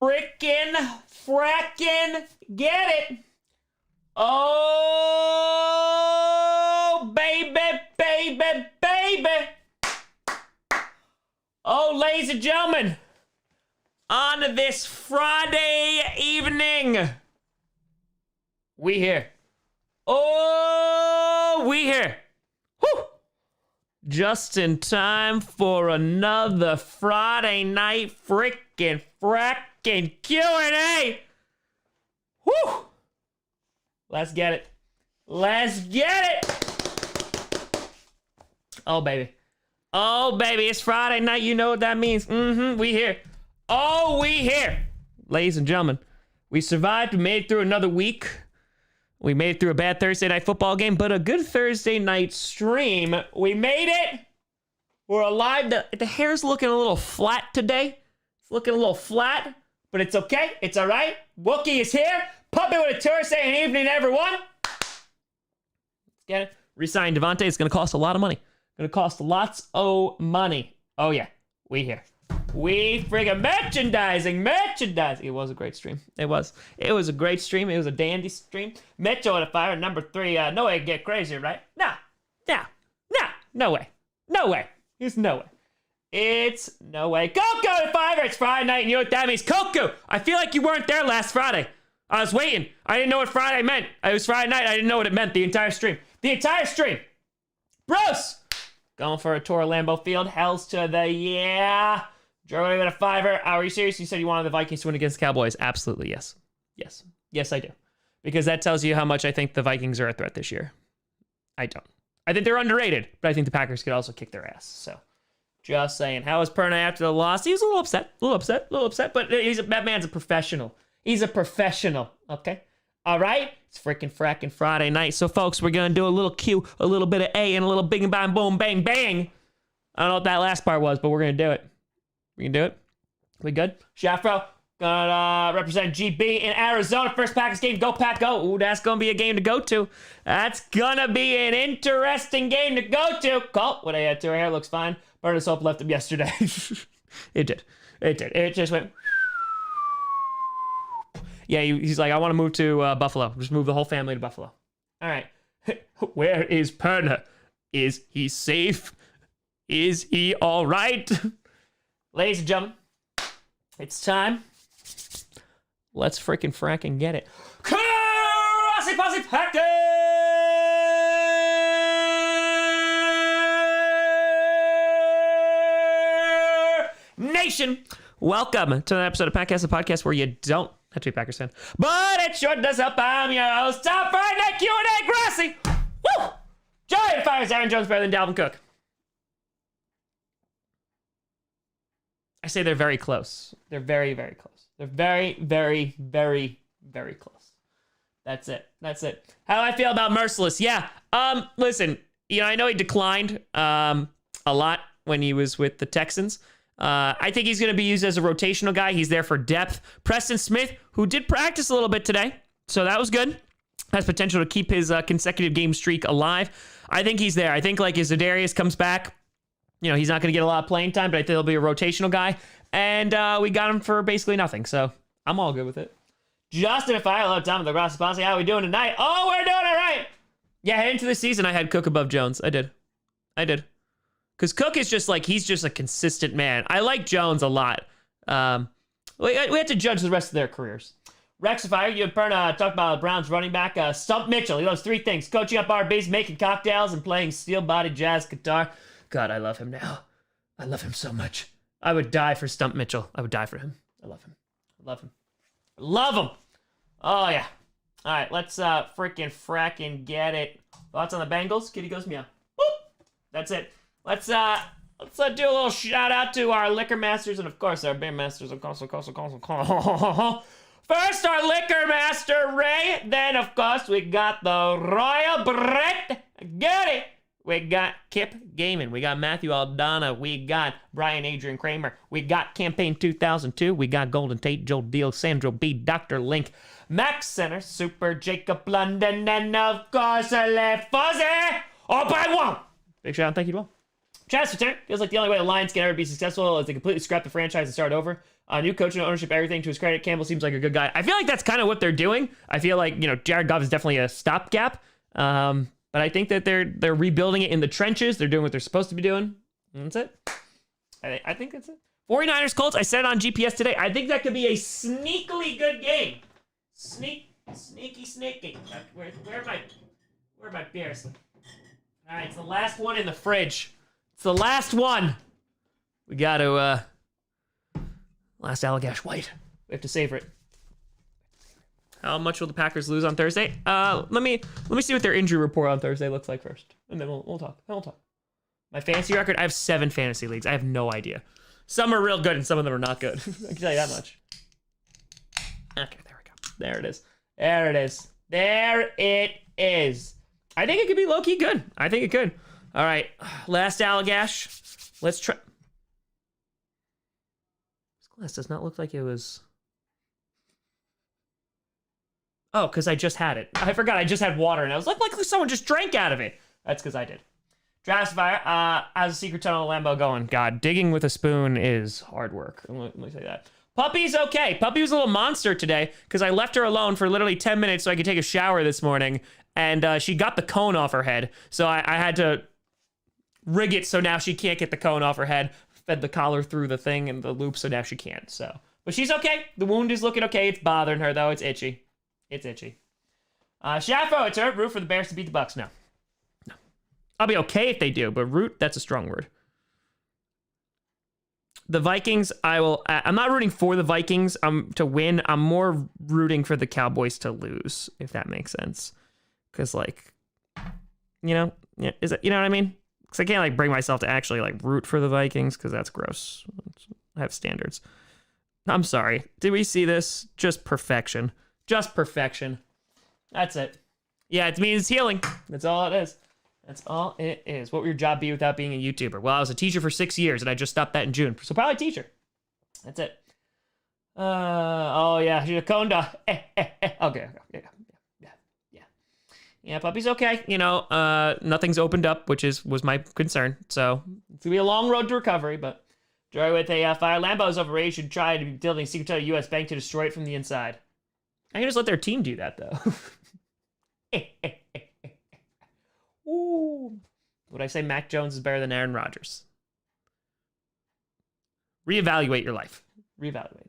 frackin' get it. Oh, baby, baby, baby. Oh, ladies and gentlemen, on this Friday evening, we here. Oh, we here. Whew. Just in time for another Friday night frackin' Q&A. Whew. Let's get it. Let's get it. Oh, baby. Oh, baby, it's Friday night. You know what that means. We here. Oh, we here. Ladies and gentlemen, we survived. We made it through another week. We made it through a bad Thursday night football game, but a good Thursday night stream. We made it. We're alive. The hair's looking a little flat today. It's looking a little flat, but it's okay. It's all right. Wookie is here. Puppy with a tour saying evening, everyone. Let's get it. Resigning Devontae is going to cost a lot of money. Going to cost lots of money. Oh, yeah. We here. We friggin' merchandising. It was a great stream. It was a great stream. It was a dandy stream. Mitchell at a fire. Number 3. No way to get crazier, right? No way. There's no way. It's no way. Coco at a fire. It's Friday night, and you know what that means. Coco, I feel like you weren't there last Friday. I was waiting. I didn't know what Friday meant. It was Friday night. I didn't know what it meant the entire stream. Bros! Going for a tour of Lambeau Field. Hells to the yeah. Joey with a 5. Are you serious? You said you wanted the Vikings to win against the Cowboys. Absolutely, yes. Yes, I do. Because that tells you how much I think the Vikings are a threat this year. I don't. I think they're underrated, but I think the Packers could also kick their ass. So, just saying. How was Perna after the loss? He was a little upset, but that man's a professional. He's a professional, okay? All right? It's frackin' Friday night. So, folks, we're going to do a little Q, a little bit of A, and a little bing, bang, boom, bang, bang. I don't know what that last part was, but we're going to do it. We can do it. We good? Shafro gonna represent GB in Arizona. First Packers game. Go, Pack, go. Ooh, that's gonna be a game to go to. That's gonna be an interesting game to go to. Colt, what I had to her hair looks fine. Burners Hope left him yesterday. It did. It just went. Yeah, he's like, I want to move to Buffalo. Just move the whole family to Buffalo. All right. Where is Perna? Is he safe? Is he all right? Ladies and gentlemen, it's time. Let's frackin' get it. Grossi Posse Packer Nation. Welcome to an episode of Packcast, a podcast where you don't have to be a Packers fan, but it sure does help. I'm your host, Top Friday Night Q&A, Grossi. Woo! Giant fires Aaron Jones better than Dalvin Cook. I say they're very close. They're very, very close. They're very, very, very, very close. That's it. How do I feel about Merciless? Yeah. Listen, I know he declined a lot when he was with the Texans. I think he's going to be used as a rotational guy. He's there for depth. Preston Smith, who did practice a little bit today, so that was good. Has potential to keep his consecutive game streak alive. I think he's there. I think like as Zadarius comes back, he's not going to get a lot of playing time, but I think he'll be a rotational guy. And we got him for basically nothing, so I'm all good with it. Justin, if I hello, Tom of the Grossi Posse, how are we doing tonight? Oh, we're doing all right. Yeah, heading into the season, I had Cook above Jones. I did. Because Cook is just like, he's just a consistent man. I like Jones a lot. We have to judge the rest of their careers. Rexifire, you and Perna talked about Browns running back. Stump Mitchell, he loves 3 things: coaching up RBs, making cocktails, and playing steel-body jazz guitar. God, I love him now. I love him so much. I would die for Stump Mitchell. I would die for him. I love him. Oh, yeah. All right, let's frackin' get it. Thoughts on the Bengals? Kitty goes meow. Whoop. That's it. Let's do a little shout out to our liquor masters and, of course, our beer masters. First, our liquor master, Ray. Then, of course, we got the Royal Brett. Get it. We got Kip Gaiman. We got Matthew Aldana. We got Brian Adrian Kramer. We got Campaign 2002. We got Golden Tate, Joel Deal, Sandro B, Dr. Link, Max Center, Super Jacob London, and of course, Le Fuzzy. All by one. Big shout out. Thank you to all. Chad's return feels like the only way the Lions can ever be successful is to completely scrap the franchise and start over. New coach and ownership, everything to his credit. Campbell seems like a good guy. I feel like that's kind of what they're doing. I feel like, Jared Goff is definitely a stopgap. But I think that they're rebuilding it in the trenches. They're doing what they're supposed to be doing. And that's it. I think that's it. 49ers Colts, I said it on GPS today. I think that could be a sneakily good game. Sneaky. Where are my beers? All right, it's the last one in the fridge. It's the last one. We got to, last Allagash White. We have to savor it. How much will the Packers lose on Thursday? Let me see what their injury report on Thursday looks like first, and then we'll talk. My fantasy record, I have 7 fantasy leagues. I have no idea. Some are real good and some of them are not good. I can tell you that much. Okay, there we go. There it is. There it is. I think it could be low-key good. I think it could. All right, last Allagash. Let's try. This glass does not look like it was. Oh, because I just had it. I forgot I just had water, and I was like someone just drank out of it. That's because I did. Draft Fire, how's the secret tunnel Lambo going? God, digging with a spoon is hard work. Let me say that. Puppy's okay. Puppy was a little monster today because I left her alone for literally 10 minutes so I could take a shower this morning, and she got the cone off her head. So I had to rig it so now she can't get the cone off her head. Fed the collar through the thing and the loop so now she can't. So, but she's okay. The wound is looking okay. It's bothering her though. It's itchy. Shaffo, it's her. Root for the Bears to beat the Bucks. No. I'll be okay if they do, but root, that's a strong word. The Vikings, I'm not rooting for the Vikings to win. I'm more rooting for the Cowboys to lose, if that makes sense. Because, yeah, is it, you know what I mean? Because I can't, bring myself to actually, root for the Vikings, because that's gross. I have standards. I'm sorry. Did we see this? Just perfection. That's it. Yeah, it means healing. That's all it is. What would your job be without being a YouTuber? Well, I was a teacher for 6 years, and I just stopped that in June. So probably teacher. That's it. Oh, yeah. She's a conda. Okay. Yeah, puppy's okay. Nothing's opened up, which was my concern. So it's going to be a long road to recovery, but Joy with a fire. Lambo's overrated. Should try to be building a secret tunnel U.S. bank to destroy it from the inside. I can just let their team do that, though. Ooh. Would I say Mac Jones is better than Aaron Rodgers? Reevaluate your life. Reevaluate.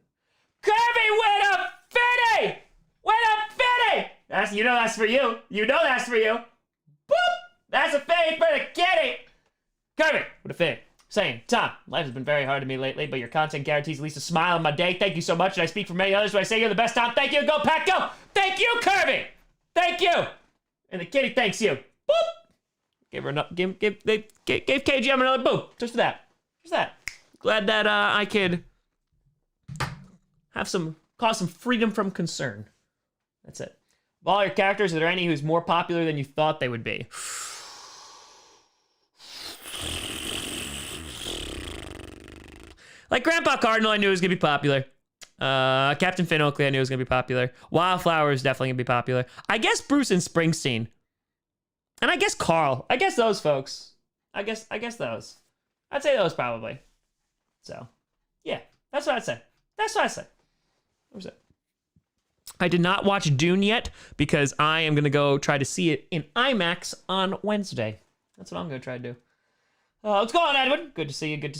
Kirby with a fitty! That's for you. That's for you. Boop! That's a fitty for the kitty! Kirby with a fitty. Saying, Tom, life has been very hard to me lately, but your content guarantees at least a smile on my day. Thank you so much, and I speak for many others when I say you're the best, Tom. Thank you. Go, Pack, go! Thank you, Kirby! Thank you! And the kitty thanks you. Boop! Gave KGM another boop. Just for that. Glad that I could cause some freedom from concern. That's it. Of all your characters, are there any who's more popular than you thought they would be? Like Grandpa Cardinal, I knew was gonna be popular. Captain Finn Oakley, I knew was gonna be popular. Wildflower is definitely gonna be popular. I guess Bruce and Springsteen. And I guess Carl. I guess those folks. I guess those. I'd say those probably. So, yeah. That's what I'd say. What was it? I did not watch Dune yet because I am going to go try to see it in IMAX on Wednesday. That's what I'm going to try to do. What's going on, Edwin? Good to see you. Do you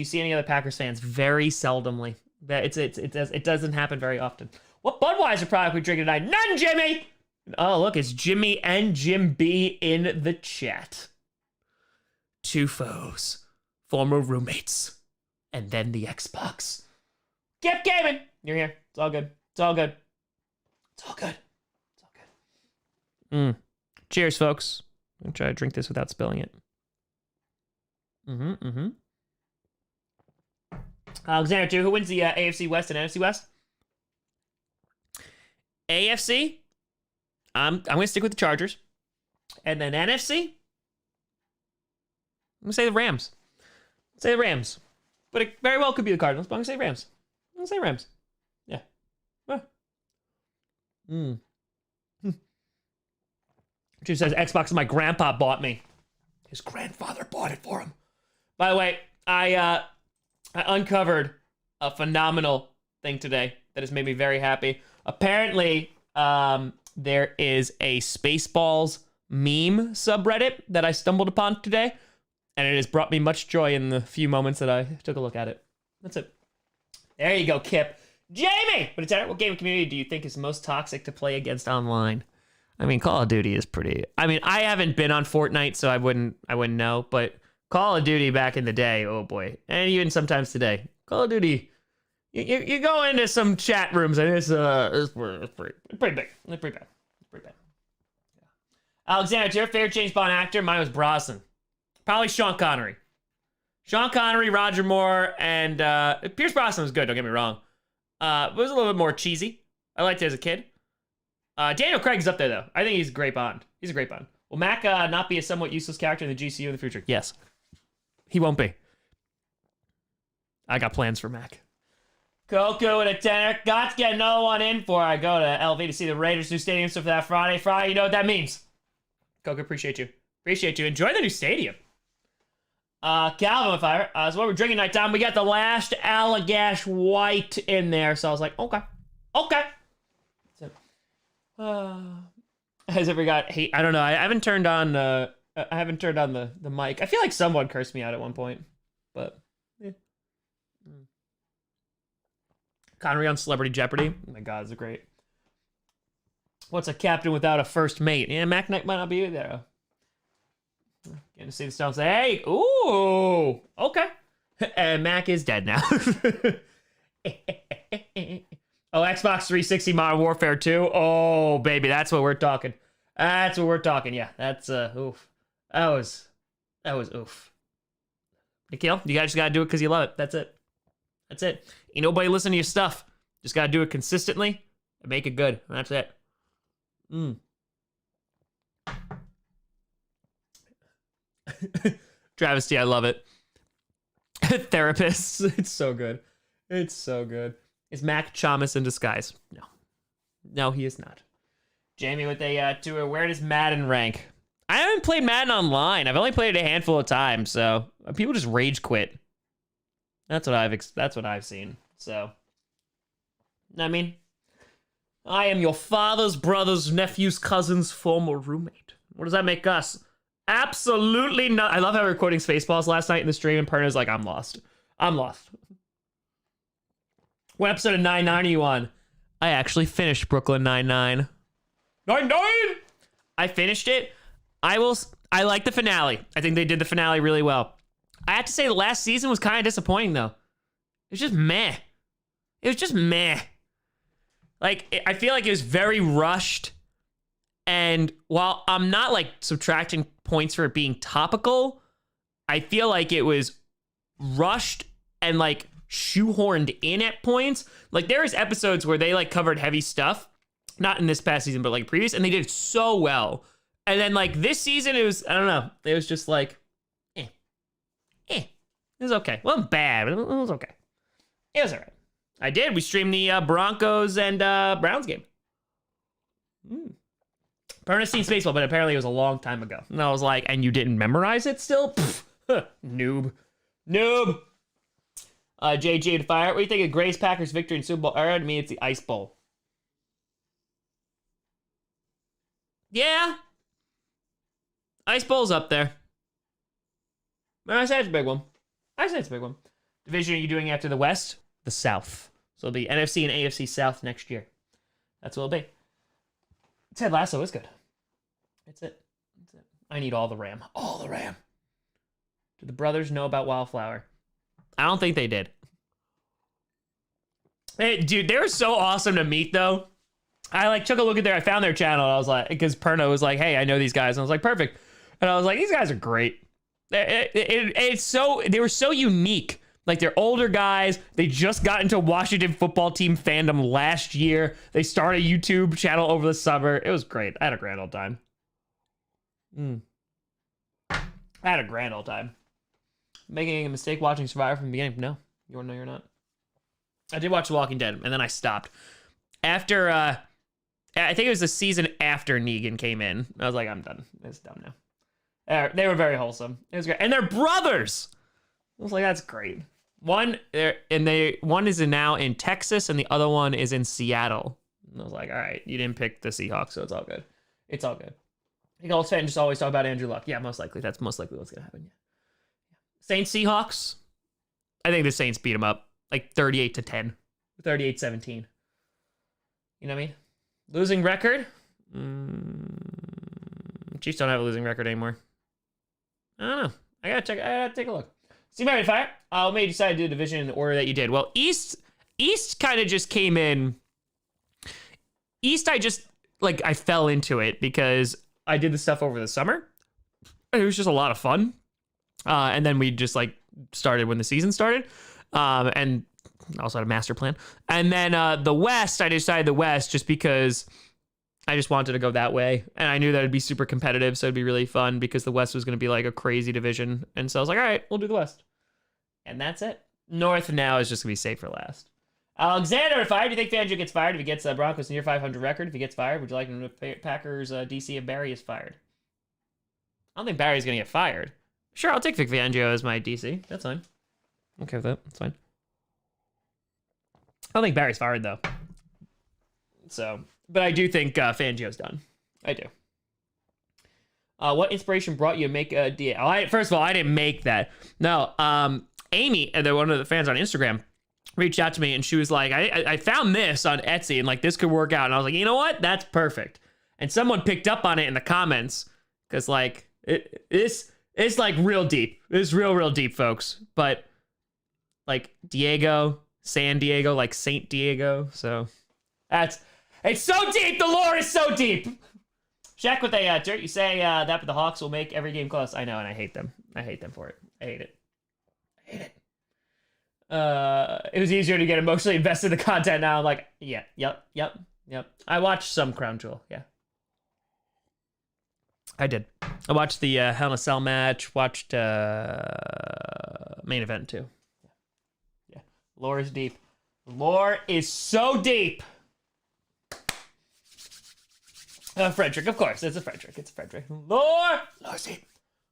see any other Packers fans? Very seldomly. It doesn't happen very often. What Budweiser product we drinking tonight? None, Jimmy! Oh, look, it's Jimmy and Jim B in the chat. Two foes, former roommates, and then the Xbox. Keep gaming! You're here. It's all good. Cheers, folks. I'm going to try to drink this without spilling it. Alexander, too. Who wins the AFC West and NFC West? AFC, I'm going to stick with the Chargers. And then NFC, I'm going to say the Rams. But it very well could be the Cardinals, but I'm going to say Rams. Yeah. She says, Xbox my grandpa bought me. His grandfather bought it for him. By the way, I I uncovered a phenomenal thing today that has made me very happy. Apparently, there is a Spaceballs meme subreddit that I stumbled upon today, and it has brought me much joy in the few moments that I took a look at it. That's it. There you go, Kip. Jamie! But what gaming community do you think is most toxic to play against online? I mean, Call of Duty is pretty... I mean, I haven't been on Fortnite, so I wouldn't know, but Call of Duty back in the day, oh boy. And even sometimes today. Call of Duty... You go into some chat rooms and it's pretty big. It's pretty bad. It's pretty bad. Yeah. Alexander, it's your favorite James Bond actor? Mine was Brosnan. Probably Sean Connery. Sean Connery, Roger Moore, and Pierce Brosnan was good, don't get me wrong. It was a little bit more cheesy. I liked it as a kid. Daniel Craig's up there, though. I think he's a great Bond. He's a great Bond. Will Mac not be a somewhat useless character in the GCU in the future? Yes. He won't be. I got plans for Mac. Coco with a tenner. Got to get another one in before I go to LV to see the Raiders' new stadium stuff for that Friday. Friday, you know what that means. Coco, appreciate you. Appreciate you. Enjoy the new stadium. Calvin with fire. So what we're drinking nighttime, we got the last Allagash White in there. So I was like, okay. So, has ever got hate? I don't know. I haven't turned on the mic. I feel like someone cursed me out at one point, but yeah. Connery on Celebrity Jeopardy. Oh my God, it's great. What's a captain without a first mate? Yeah, Mac Knight might not be there. Getting to see the Stones say, hey, ooh, okay. And Mac is dead now. Oh, Xbox 360 Modern Warfare 2. Oh, baby, that's what we're talking. That's what we're talking. Yeah, that's oof. That was oof. Nikhil, you guys just gotta do it because you love it. That's it. That's it. Ain't nobody listen to your stuff. Just gotta do it consistently and make it good. That's it. Travesty, I love it. Therapists, it's so good. It's so good. Is Mac Chamas in disguise? No, he is not. Jamie with a tour. Where does Madden rank? I haven't played Madden online. I've only played it a handful of times, so people just rage quit. That's what I've seen. So, I mean, I am your father's brother's nephew's cousin's former roommate. What does that make us? Absolutely not. I love how we're recording Spaceballs last night in the stream, and Perna's like, I'm lost. What episode of 9-9 are you on? I actually finished Brooklyn 9-9. 9-9! I finished it. I like the finale. I think they did the finale really well. I have to say the last season was kind of disappointing, though. It was just meh. Like, I feel like it was very rushed. And while I'm not, like, subtracting points for it being topical, I feel like it was rushed and, like, shoehorned in at points. Like, there's episodes where they, like, covered heavy stuff. Not in this past season, but, like, previous. And they did so well. And then, like, this season, it was, I don't know. It was just, like, It was okay. It wasn't bad, but it was okay. It was all right. We streamed the Broncos and Browns game. Perna's seen Spaceball, but apparently it was a long time ago. And I was like, and you didn't memorize it still? Noob. JJ to fire. What do you think of Gray's Packers victory in Super Bowl era? To me, it's the Ice Bowl. Yeah. Ice Bowl's up there. I say it's a big one. Division are you doing after the West? The South. So it'll be NFC and AFC South next year. That's what it'll be. Ted Lasso is good. That's it. I need all the RAM. Do the brothers know about Wildflower? I don't think they did. Hey, dude, they were so awesome to meet, though. I, like, took a look at I found their channel, and I was like, because Perno was like, hey, I know these guys. And I was like, perfect. And I was like, these guys are great. They were so unique. Like, they're older guys. They just got into Washington football team fandom last year. They started a YouTube channel over the summer. It was great. I had a grand old time. Making a mistake watching Survivor from the beginning? No. You're not. I did watch The Walking Dead, and then I stopped. After, I think it was the season after Negan came in. I was like, I'm done. It's done now. They were very wholesome. It was great. And they're brothers! I was like, that's great. One is now in Texas, and the other one is in Seattle. And I was like, all right, you didn't pick the Seahawks, so it's all good. It's all good. Eagles fans just always talk about Andrew Luck. Yeah, most likely. That's most likely what's gonna happen. Yeah. Saints Seahawks. I think the Saints beat them up like 38-10, 38-17. You know what I mean? Losing record. Chiefs don't have a losing record anymore. I don't know. I gotta take a look. See, Mary Fire. What made you decide to do a division in the order that you did? Well, East kind of just came in. East, I fell into it because I did the stuff over the summer. It was just a lot of fun. And then we just like started when the season started. And also had a master plan. And then the West, I decided the West just because I just wanted to go that way. And I knew that it'd be super competitive, so it'd be really fun because the West was going to be like a crazy division. And so I was like, all right, we'll do the West. And that's it. North now is just going to be safe for last. Alexander, if fired, do you think Fangio gets fired if he gets Broncos near 500 record? If he gets fired, would you like him to Packers DC if Barry is fired? I don't think Barry's going to get fired. Sure, I'll take Vic Fangio as my DC. That's fine. I'm okay with that. That's fine. I don't think Barry's fired, though. So, but I do think Fangio's done. I do. What inspiration brought you to make a deal? First of all, I didn't make that. No, Amy, one of the fans on Instagram, reached out to me and she was like, I found this on Etsy and like this could work out. And I was like, you know what? That's perfect. And someone picked up on it in the comments because like it's like real deep. It's real deep, folks. But like San Diego, like Saint Diego. So it's so deep. The lore is so deep. Shaq with a dirt. You say that, but the Hawks will make every game close. I know, and I hate them. I hate them for it. I hate it. It was easier to get emotionally invested in the content now. I'm like, yeah, yep. I watched some Crown Jewel, yeah. I did. I watched the Hell in a Cell match, watched main event too. Yeah. Lore is deep. Lore is so deep. Frederick, of course. It's a Frederick. Lore's deep.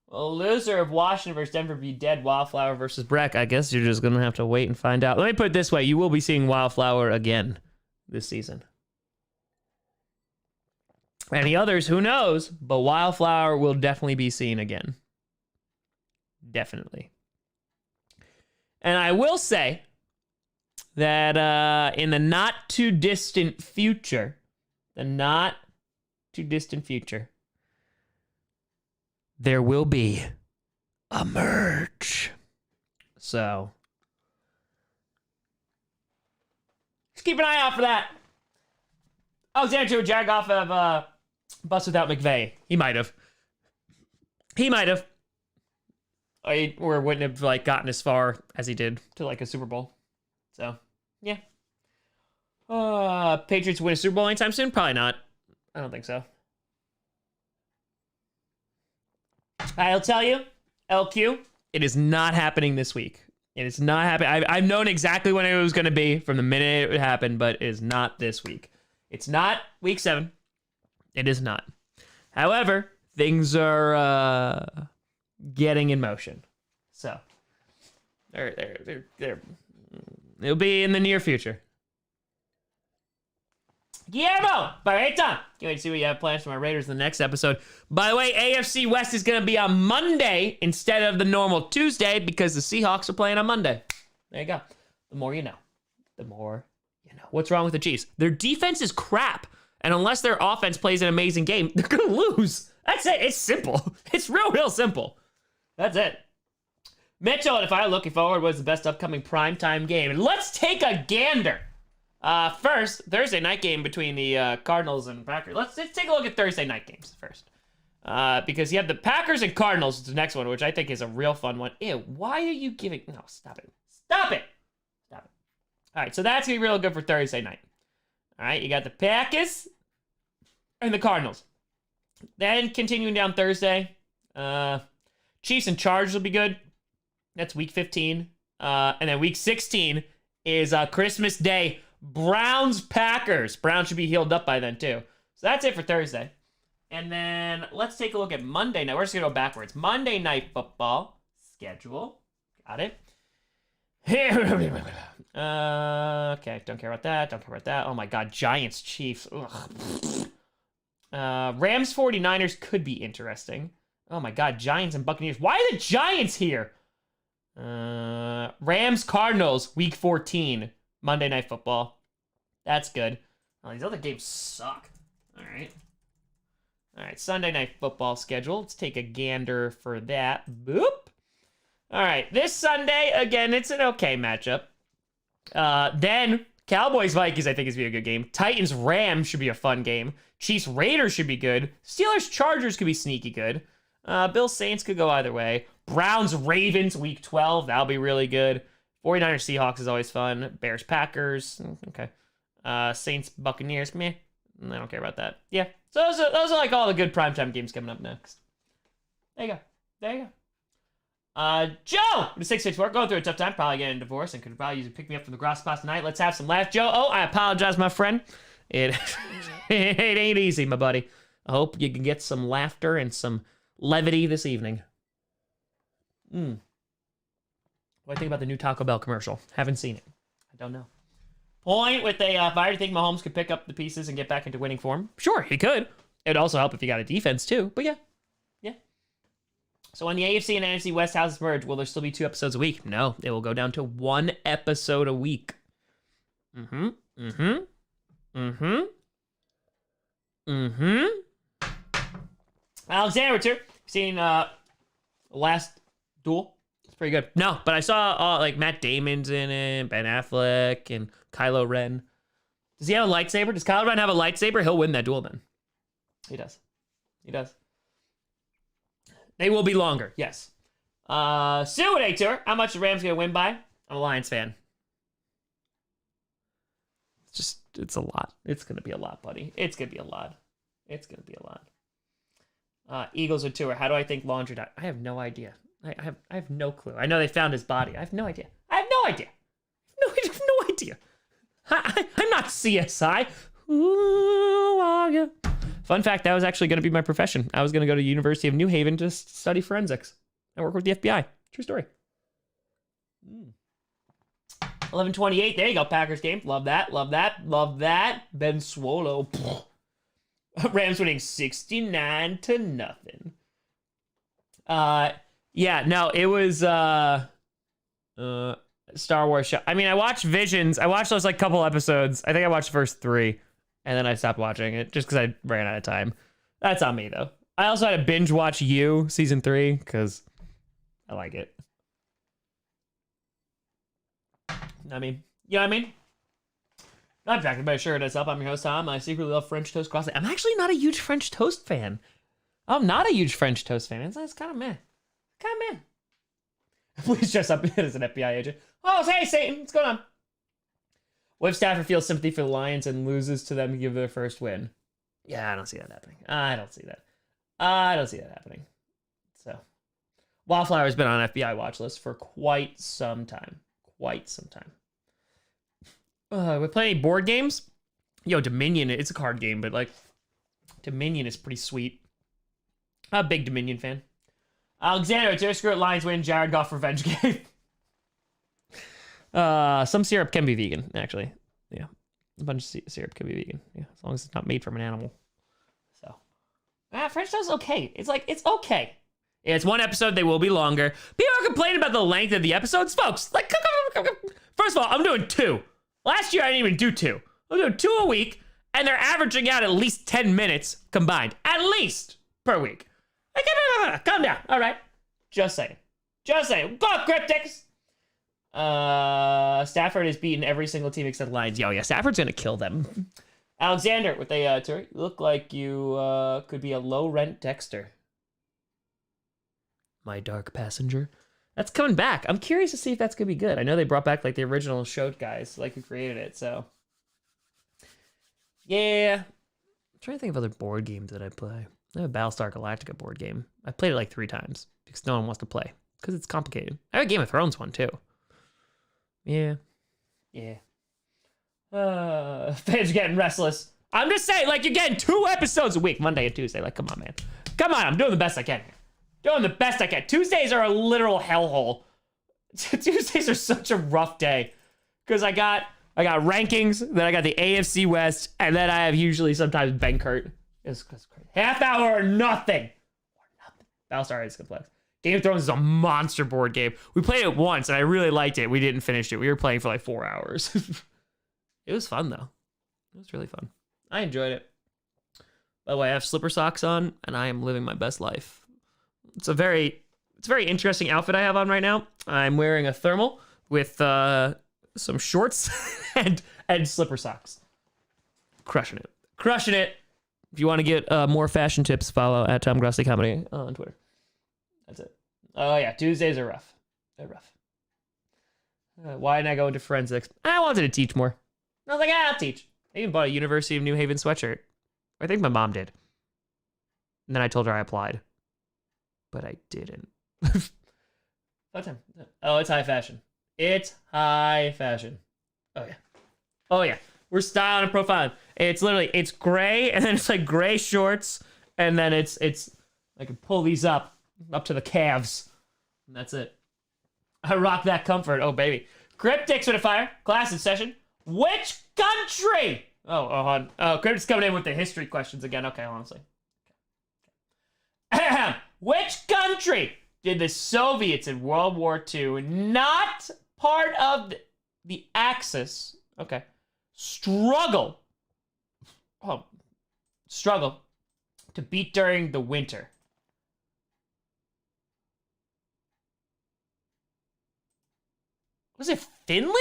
Well, loser of Washington versus Denver be dead. Wildflower versus Breck. I guess you're just going to have to wait and find out. Let me put it this way. You will be seeing Wildflower again this season. Any others, who knows? But Wildflower will definitely be seen again. Definitely. And I will say that in the not too distant future, there will be a merge. So, just keep an eye out for that. Alexander to jag off of Bus Without McVay. He might have. Or wouldn't have like gotten as far as he did to like a Super Bowl. So, yeah. Patriots win a Super Bowl anytime soon? Probably not. I don't think so. I'll tell you, LQ, it is not happening this week. It is not happening. I've known exactly when it was going to be from the minute it happened, but it is not this week. It's not week 7. It is not. However, things are getting in motion. So, it'll be in the near future. Guillermo, Barreta. Can't wait to see what you have plans for my Raiders in the next episode. By the way, AFC West is going to be on Monday instead of the normal Tuesday because the Seahawks are playing on Monday. There you go. The more you know. The more you know. What's wrong with the Chiefs? Their defense is crap. And unless their offense plays an amazing game, they're going to lose. That's it. It's simple. It's real simple. That's it. Mitchell, and if I looking forward, what's the best upcoming primetime game? And let's take a gander. First, Thursday night game between the Cardinals and Packers. Let's take a look at Thursday night games first. Because you have the Packers and Cardinals, it's the next one, which I think is a real fun one. Ew, why are you giving... No, stop it. Stop it! All right, so that's going to be real good for Thursday night. All right, you got the Packers and the Cardinals. Then continuing down Thursday, Chiefs and Chargers will be good. That's week 15. And then week 16 is Christmas Day. Browns-Packers. Browns should be healed up by then, too. So that's it for Thursday. And then let's take a look at Monday night. We're just going to go backwards. Monday Night Football schedule. Got it. Okay, don't care about that. Don't care about that. Oh my God, Giants, Chiefs. Ugh. Rams, 49ers could be interesting. Oh my God, Giants and Buccaneers. Why are the Giants here? Rams, Cardinals, week 14, Monday Night Football. That's good. Oh, these other games suck. All right. All right, Sunday Night Football schedule. Let's take a gander for that. Boop. All right, this Sunday, again, it's an okay matchup. Then Cowboys-Vikings, I think, is going to be a good game. Titans-Rams should be a fun game. Chiefs-Raiders should be good. Steelers-Chargers could be sneaky good. Bills-Saints could go either way. Browns-Ravens, week 12. That'll be really good. 49ers-Seahawks is always fun. Bears-Packers. Okay. Saints-Buccaneers. Meh. I don't care about that. Yeah. So those are like all the good primetime games coming up next. There you go. There you go. Joe, the 664, going through a tough time, probably getting a divorce, and could probably use to pick me up from the Grossi spot tonight. Let's have some laughs, Joe. Oh, I apologize, my friend. It ain't easy, my buddy. I hope you can get some laughter and some levity this evening. What do I think about the new Taco Bell commercial? Haven't seen it. I don't know. Point with a if I think Mahomes could pick up the pieces and get back into winning form. Sure, he could. It'd also help if he got a defense too. But yeah. So when the AFC and NFC West houses merge, will there still be 2 episodes a week? No, it will go down to 1 episode a week. Alexander, too. Seen Last Duel? It's pretty good. No, but I saw like Matt Damon's in it, Ben Affleck, and Kylo Ren. Does he have a lightsaber? Does Kylo Ren have a lightsaber? He'll win that duel then. He does. He does. They will be longer, yes. Sue with A-Tour. How much the Rams going to win by? I'm a Lions fan. It's a lot. It's going to be a lot, buddy. It's going to be a lot. It's going to be a lot. Eagles with Tour. How do I think Laundry died? I have no idea. I have no clue. I know they found his body. I have no idea. I have no idea. I have no idea. I'm not CSI. Who are you? Fun fact, that was actually going to be my profession. I was going to go to University of New Haven to study forensics. I work with the FBI. True story. 11:28. There you go, Packers game. Love that, love that, love that. Ben Swallow. Rams winning 69-0. Yeah, no, it was Star Wars show. I mean, I watched Visions. I watched those like couple episodes. I think I watched the first 3. And then I stopped watching it just because I ran out of time. That's on me, though. I also had to binge watch You, season 3, because I like it. I mean, you know what I mean? Not attracted by a shirt. That's up. I'm your host, Tom. I secretly love French toast Grossi. I'm actually not a huge French toast fan. I'm not a huge French toast fan. It's kind of meh. Kind of meh. Please dress up as an FBI agent. Oh, hey, Satan. What's going on? What if Stafford feels sympathy for the Lions and loses to them to give their first win? Yeah, I don't see that happening. I don't see that happening. So, Wildflower's been on FBI watch list for quite some time. We play any board games? Yo, Dominion, it's a card game, but like, Dominion is pretty sweet. I'm a big Dominion fan. Alexander, it's screw it, Lions win, Jared Goff revenge game. Some syrup can be vegan, actually. Yeah. A bunch of syrup can be vegan. Yeah, as long as it's not made from an animal. So. French toast is okay. It's okay. Yeah, it's 1 episode. They will be longer. People are complaining about the length of the episodes. Folks, like, first of all, I'm doing 2. Last year, I didn't even do 2. I'm doing 2 a week, and they're averaging out at least 10 minutes combined. At least per week. Like, calm down. All right. Just saying. Go, Cryptics. Stafford has beaten every single team except the Lions. Yo, yeah, Stafford's gonna kill them. Alexander with a Terry, you look like you could be a low rent Dexter. My dark passenger. That's coming back. I'm curious to see if that's gonna be good. I know they brought back like the original show guys, like who created it. So yeah, I'm trying to think of other board games that I play. I have a Battlestar Galactica board game. I played it like 3 times because no one wants to play because it's complicated. I have a Game of Thrones one too. Yeah. Fans getting restless. I'm just saying, like, you're getting 2 episodes a week, Monday and Tuesday. Like, come on, man. Come on, I'm doing the best I can here. Doing the best I can. Tuesdays are a literal hellhole. Tuesdays are such a rough day because I got rankings, then I got the AFC West, and then I have usually sometimes Ben Kurt. It's crazy. Half hour or nothing. Battlestar is complex. Game of Thrones is a monster board game. We played it once, and I really liked it. We didn't finish it. We were playing for like 4 hours. It was fun, though. It was really fun. I enjoyed it. By the way, I have slipper socks on, and I am living my best life. It's a very interesting outfit I have on right now. I'm wearing a thermal with some shorts and slipper socks. Crushing it. If you want to get more fashion tips, follow at Tom Grossi Comedy on Twitter. That's it. Oh yeah, Tuesdays are rough. They're rough. Why didn't I go into forensics? I wanted to teach more. I was like, I'll teach. I even bought a University of New Haven sweatshirt. I think my mom did. And then I told her I applied. But I didn't. What time? Oh, it's high fashion. It's high fashion. Oh yeah. We're styling and profiling. It's literally, it's gray, and then it's like gray shorts, and then it's I can pull these up to the calves. And that's it. I rock that comfort. Oh, baby. Cryptics with a fire. Class in session. Which country? Oh, Cryptic's coming in with the history questions again. Okay, honestly. Which country did the Soviets in World War II, not part of the Axis, struggle to beat during the winter? Was it Finland?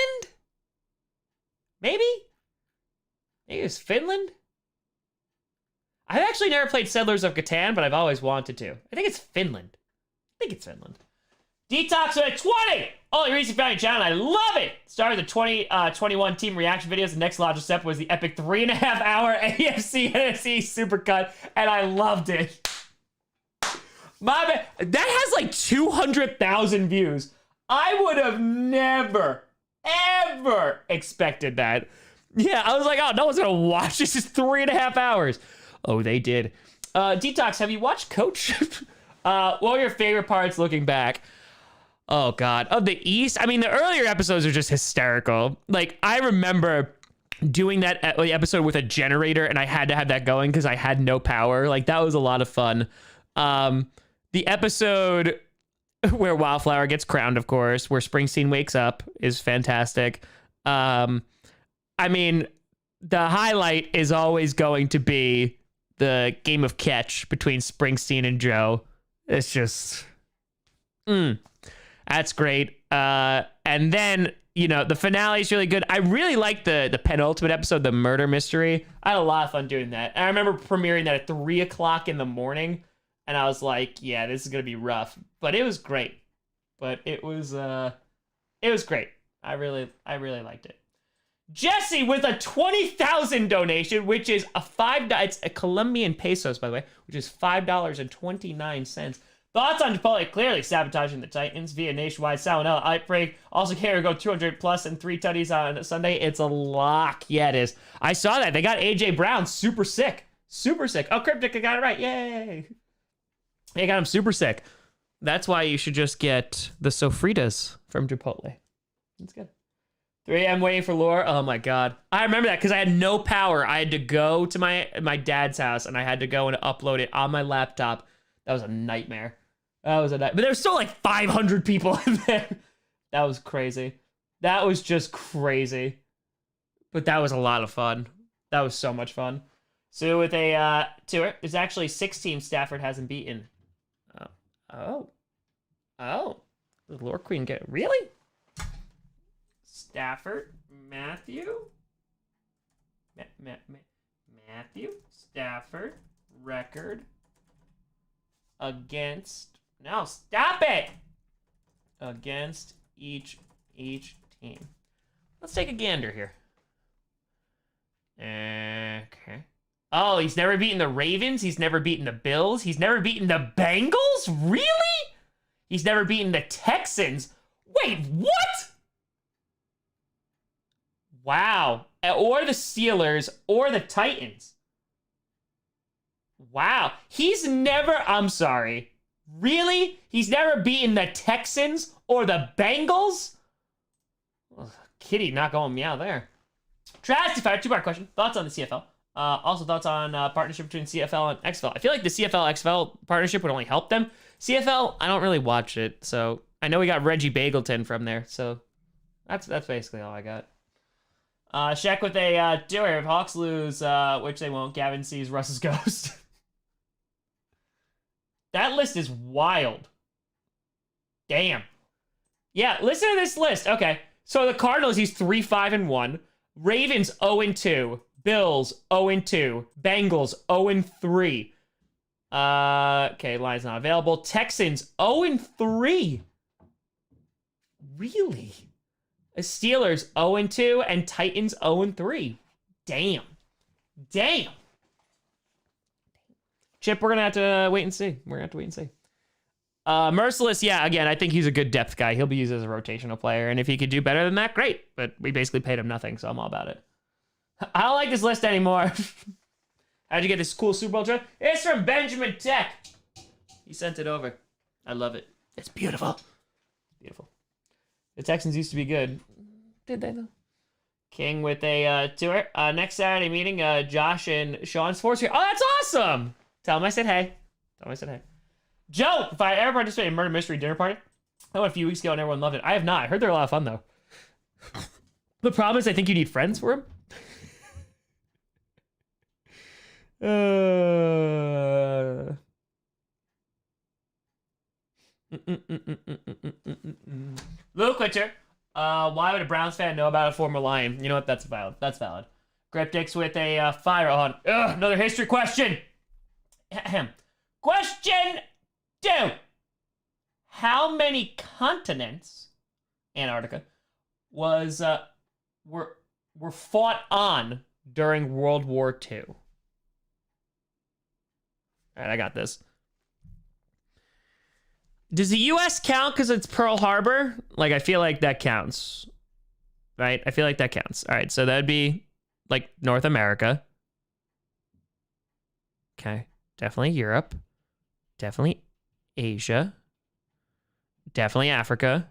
Maybe it was Finland? I've actually never played Settlers of Catan, but I've always wanted to. I think it's Finland. Detox at 20! Only reason you found your channel, I love it! Started the 2021 team reaction videos. The next logical step was the epic 3.5 hour AFC NFC supercut, and I loved it. My man, that has like 200,000 views. I would have never, ever expected that. Yeah, I was like, oh, no one's gonna watch this. It's 3.5 hours. Oh, they did. Detox, have you watched Coach? What were your favorite parts looking back? Oh, God. Of the East? I mean, the earlier episodes are just hysterical. Like, I remember doing that episode with a generator, and I had to have that going because I had no power. Like, that was a lot of fun. The episode where Wildflower gets crowned, of course, where Springsteen wakes up is fantastic. I mean, the highlight is always going to be the game of catch between Springsteen and Joe. It's just, that's great. And then, you know, the finale is really good. I really like the penultimate episode, the murder mystery. I had a lot of fun doing that. And I remember premiering that at 3 o'clock in the morning, and I was like, yeah, this is gonna be rough, but it was great. It was great. I really liked it. Jesse with a 20,000 donation, which is it's a Colombian pesos, by the way, which is $5.29. Thoughts on Chipotle clearly sabotaging the Titans via nationwide salmonella outbreak. Also, can't go 200 plus and 3 tutties on Sunday. It's a lock. Yeah, it is. I saw that. They got AJ Brown super sick. Oh, Cryptic, I got it right. Yay. They got him super sick. That's why you should just get the sofritas from Chipotle. That's good. 3 a.m. waiting for lore. Oh my God. I remember that because I had no power. I had to go to my dad's house, and I had to go and upload it on my laptop. That was a nightmare. But there was still like 500 people in there. That was crazy. That was just crazy. But that was a lot of fun. That was so much fun. So with a tour, there's actually 6 teams Stafford hasn't beaten. Oh. The lore queen really? Stafford, Matthew, Stafford, record against, no, stop it! Against each team. Let's take a gander here. Okay. Oh, he's never beaten the Ravens. He's never beaten the Bills. He's never beaten the Bengals? Really? He's never beaten the Texans. Wait, what? Wow. Or the Steelers or the Titans. Wow. He's never, I'm sorry. Really? He's never beaten the Texans or the Bengals? Ugh, kitty not going meow there. Trasty Fire, two-part question. Thoughts on the CFL? Also thoughts on partnership between CFL and XFL. I feel like the CFL-XFL partnership would only help them. CFL, I don't really watch it, so I know we got Reggie Bagleton from there, so that's basically all I got. Shaq with a doer. If Hawks lose, which they won't, Gavin sees Russ's ghost. That list is wild. Damn. Yeah, listen to this list. Okay, so the Cardinals, he's 3-5-1. Ravens 0-2. Bills 0-2. Bengals 0-3. Okay, line's not available. Texans 0-3. Really? Steelers 0-2 and Titans 0-3. Damn. Damn. Chip, we're gonna have to wait and see. Merciless, yeah, again, I think he's a good depth guy. He'll be used as a rotational player, and if he could do better than that, great. But we basically paid him nothing, so I'm all about it. I don't like this list anymore. How'd you get this cool Super Bowl trip? It's from Benjamin Tech. He sent it over. I love it. It's beautiful. Beautiful. The Texans used to be good. Did they, though? King with a tour. Next Saturday meeting, Josh and Sean Sports here. Oh, that's awesome! Tell him I said hey. Joe, if I ever participated in Murder Mystery Dinner Party, I went a few weeks ago and everyone loved it. I have not. I heard they're a lot of fun, though. The problem is I think you need friends for them. Luke Witcher. Why would a Browns fan know about a former Lion? You know what? That's valid. Cryptics with a fire on. Ugh, another history question. Question 2. How many continents, Antarctica, were fought on during World War II? All right, I got this. Does the U.S. count because it's Pearl Harbor? Like, I feel like that counts. Right? I feel like that counts. All right, so that'd be, like, North America. Okay. Definitely Europe. Definitely Asia. Definitely Africa.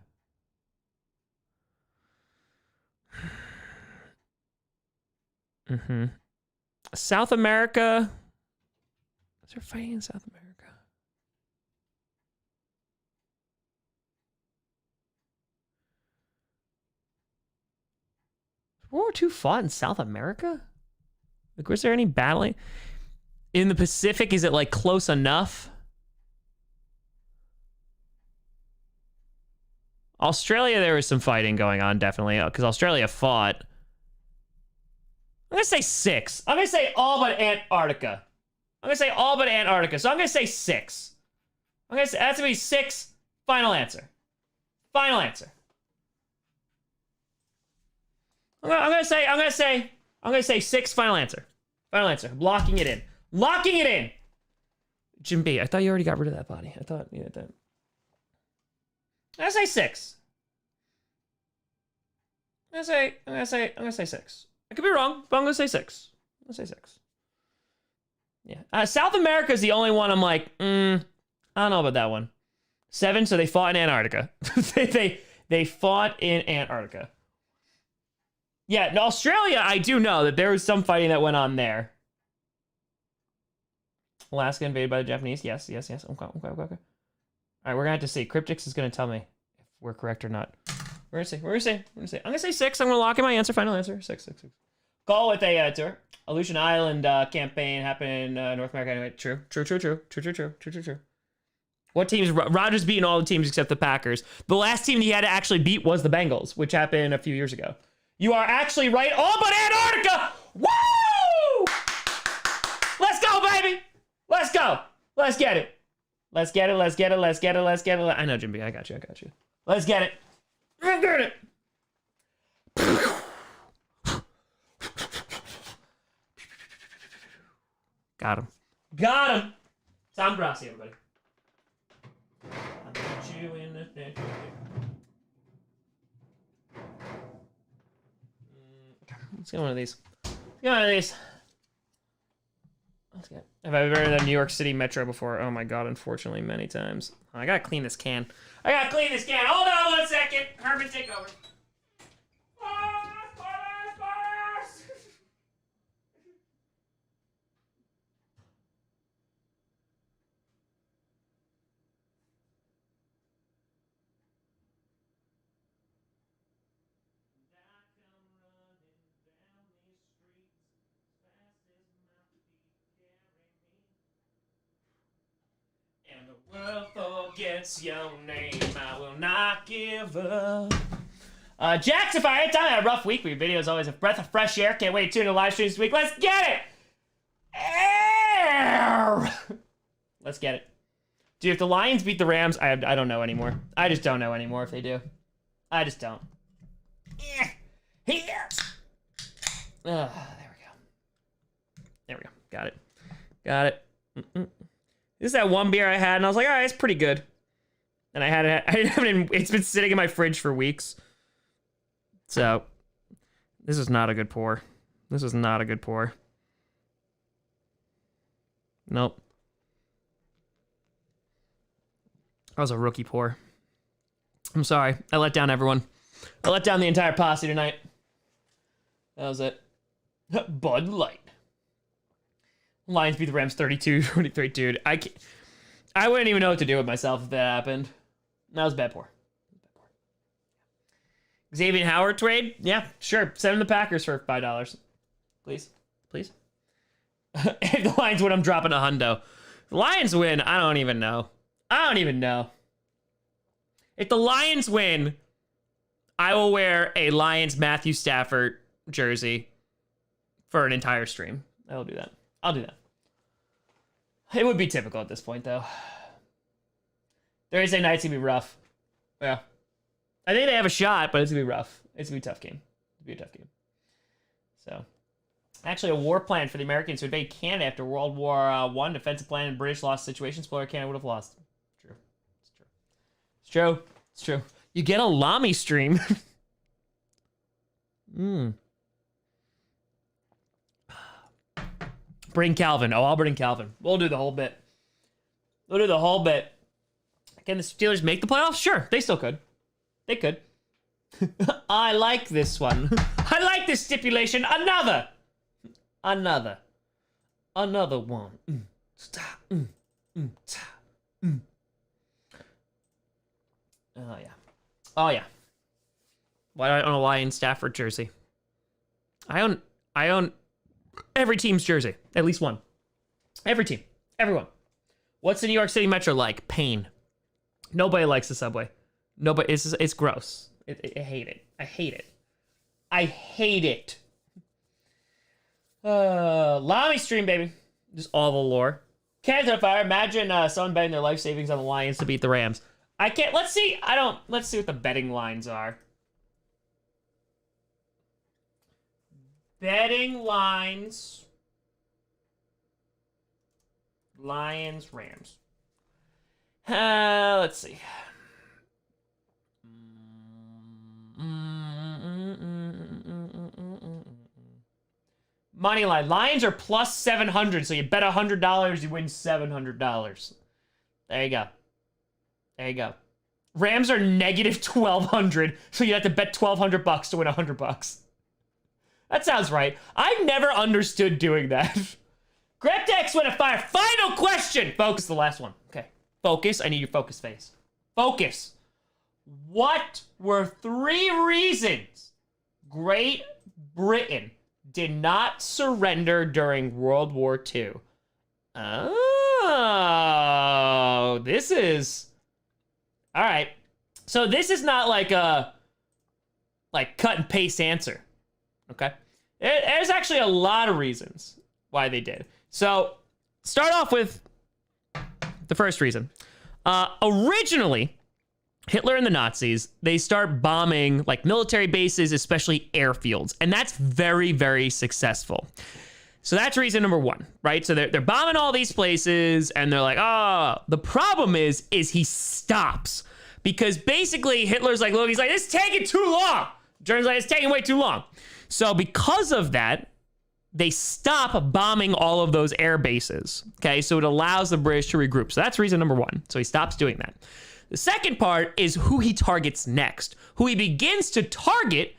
South America. Is there fighting in South America? World War II fought in South America? Like, was there any battling? In the Pacific, is it, like, close enough? Australia, there was some fighting going on, definitely, because Australia fought. I'm going to say 6. I'm going to say all but Antarctica. So I'm going to say 6. That's going to be 6. Final answer. I'm going to say 6. Final answer. Locking it in. Jim B, I thought you already got rid of that body. I thought you had that. I'm going to say 6. I'm going to say 6. I could be wrong, but I'm going to say 6. Yeah. South America is the only one I'm like, I don't know about that one. 7, so they fought in Antarctica. they fought in Antarctica. Yeah, in Australia, I do know that there was some fighting that went on there. Alaska invaded by the Japanese. Yes. Okay. All right, we're going to have to see. Cryptics is going to tell me if we're correct or not. We're going to see. I'm going to say 6. I'm going to lock in my answer. Final answer. 6. Call with a tour. Aleutian Island campaign happened in North America anyway. True. What teams? Rodgers beating all the teams except the Packers. The last team he had to actually beat was the Bengals, which happened a few years ago. You are actually right. All but Antarctica! Woo! Let's go, baby! Let's go! Let's get it. I know, Jimmy. I got you. Let's get it. Got him. Tom Grossi, everybody. Let's get one of these. Have I ever been to the New York City Metro before? Oh my God, unfortunately, many times. I gotta clean this can. Hold on 1 second. Herman, take over. Spoilers! And the world forgets your name, I will not give up. Jax, if I had time, I had a rough week. Your video is always a breath of fresh air. Can't wait to tune in live streams this week. Let's get it! Air! Let's get it. Dude, if the Lions beat the Rams, I don't know anymore. I just don't know anymore if they do. I just don't. Here. There we go. Got it. This is that one beer I had, and I was like, all right, it's pretty good. And I didn't have it it's been sitting in my fridge for weeks. So, this is not a good pour. Nope. That was a rookie pour. I'm sorry. I let down everyone. I let down the entire posse tonight. That was it. Bud Light. Lions beat the Rams 32-23. Dude, I wouldn't even know what to do with myself if that happened. That was bad pour. Xavier Howard trade? Yeah, sure. Send him the Packers for $5. Please. If the Lions win, I'm dropping a hundo. If the Lions win, I don't even know. If the Lions win, I will wear a Lions Matthew Stafford jersey for an entire stream. I'll do that. It would be typical at this point, though. Thursday night's gonna be rough. Yeah. I think they have a shot, but it's gonna be rough. It's gonna be a tough game. So, actually, a war plan for the Americans to invade Canada after World War I. Defensive plan in British lost situation. Spoiler: Canada would have lost. It's true. You get a Lamy stream. Bring Calvin. Oh, I'll bring Calvin. We'll do the whole bit. Can the Steelers make the playoffs? Sure, they still could. They could. I like this one. I like this stipulation. Another one. Oh yeah. Why do I own a Lion Stafford jersey? I own every team's jersey. At least one. Every team. Everyone. What's the New York City Metro like? Pain. Nobody likes the subway. Nobody. It's gross. I hate it. I hate it. Lamy stream, baby. Just all the lore. Canada Fire. Imagine someone betting their life savings on the Lions to beat the Rams. I can't. Let's see. Let's see what the betting lines are. Betting lines. Lions, Rams. Let's see. Money line. Lions are plus 700, so you bet $100, you win $700. There you go. Rams are negative 1,200, so you have to bet $1,200 to win $100. That sounds right. I've never understood doing that. Greptex went a fire. Final question. Focus, the last one. Okay. Focus. I need your focus face. Focus. What were 3 reasons Great Britain did not surrender during World War II? Oh, this is... All right. So this is not like a cut and paste answer. Okay? There's actually a lot of reasons why they did. So, start off with the first reason. Originally, Hitler and the Nazis, they start bombing like military bases, especially airfields. And that's very, very successful. So that's reason number 1, right? So they're bombing all these places and they're like, oh, the problem is he stops. Because basically Hitler's like, look, he's like, it's taking too long. Germany's like, it's taking way too long. So because of that, they stop bombing all of those air bases. Okay, so it allows the British to regroup. So that's reason number one. So he stops doing that. The second part is who he targets next. Who he begins to target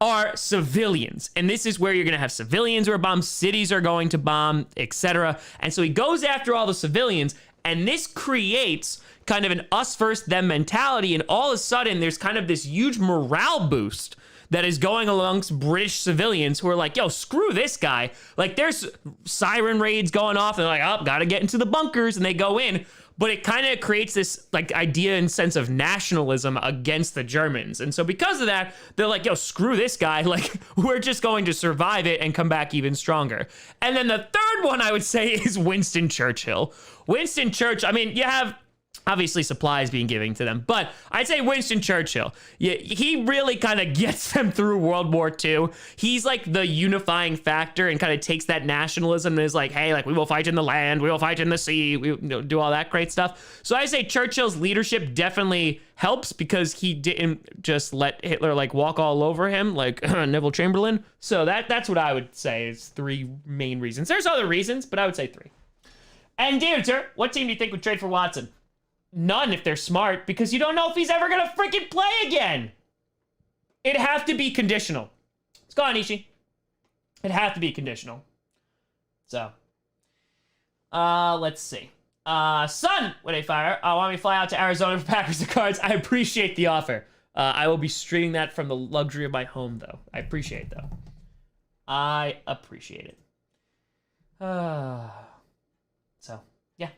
are civilians. And this is where you're going to have civilians who are bombed, cities are going to bomb, etc. And so he goes after all the civilians, and this creates kind of an us versus them mentality. And all of a sudden, there's kind of this huge morale boost that is going amongst British civilians who are like, yo, screw this guy. Like, there's siren raids going off, and they're like, oh, gotta get into the bunkers, and they go in. But it kind of creates this like idea and sense of nationalism against the Germans. And so because of that, they're like, yo, screw this guy. Like, we're just going to survive it and come back even stronger. And then the third one I would say is Winston Churchill. Winston Churchill, I mean, you have obviously supplies being given to them, but I'd say Winston Churchill, yeah, he really kind of gets them through World War II. He's like the unifying factor and kind of takes that nationalism and is like, hey, like, we will fight in the land, we will fight in the sea, we do all that great stuff. So I say Churchill's leadership definitely helps because he didn't just let Hitler like walk all over him like Neville Chamberlain. So that's what I would say is three main reasons. There's other reasons, but I would say three. And David, sir, what team do you think would trade for Watson? None if they're smart, because you don't know if he's ever gonna freaking play again. It'd have to be conditional. Let's go on, Ishii. It'd have to be conditional. So, let's see. Son, when I fire, I want me to fly out to Arizona for Packers and Cards. I appreciate the offer. I will be streaming that from the luxury of my home, though. I appreciate it, though. I appreciate it. So, yeah.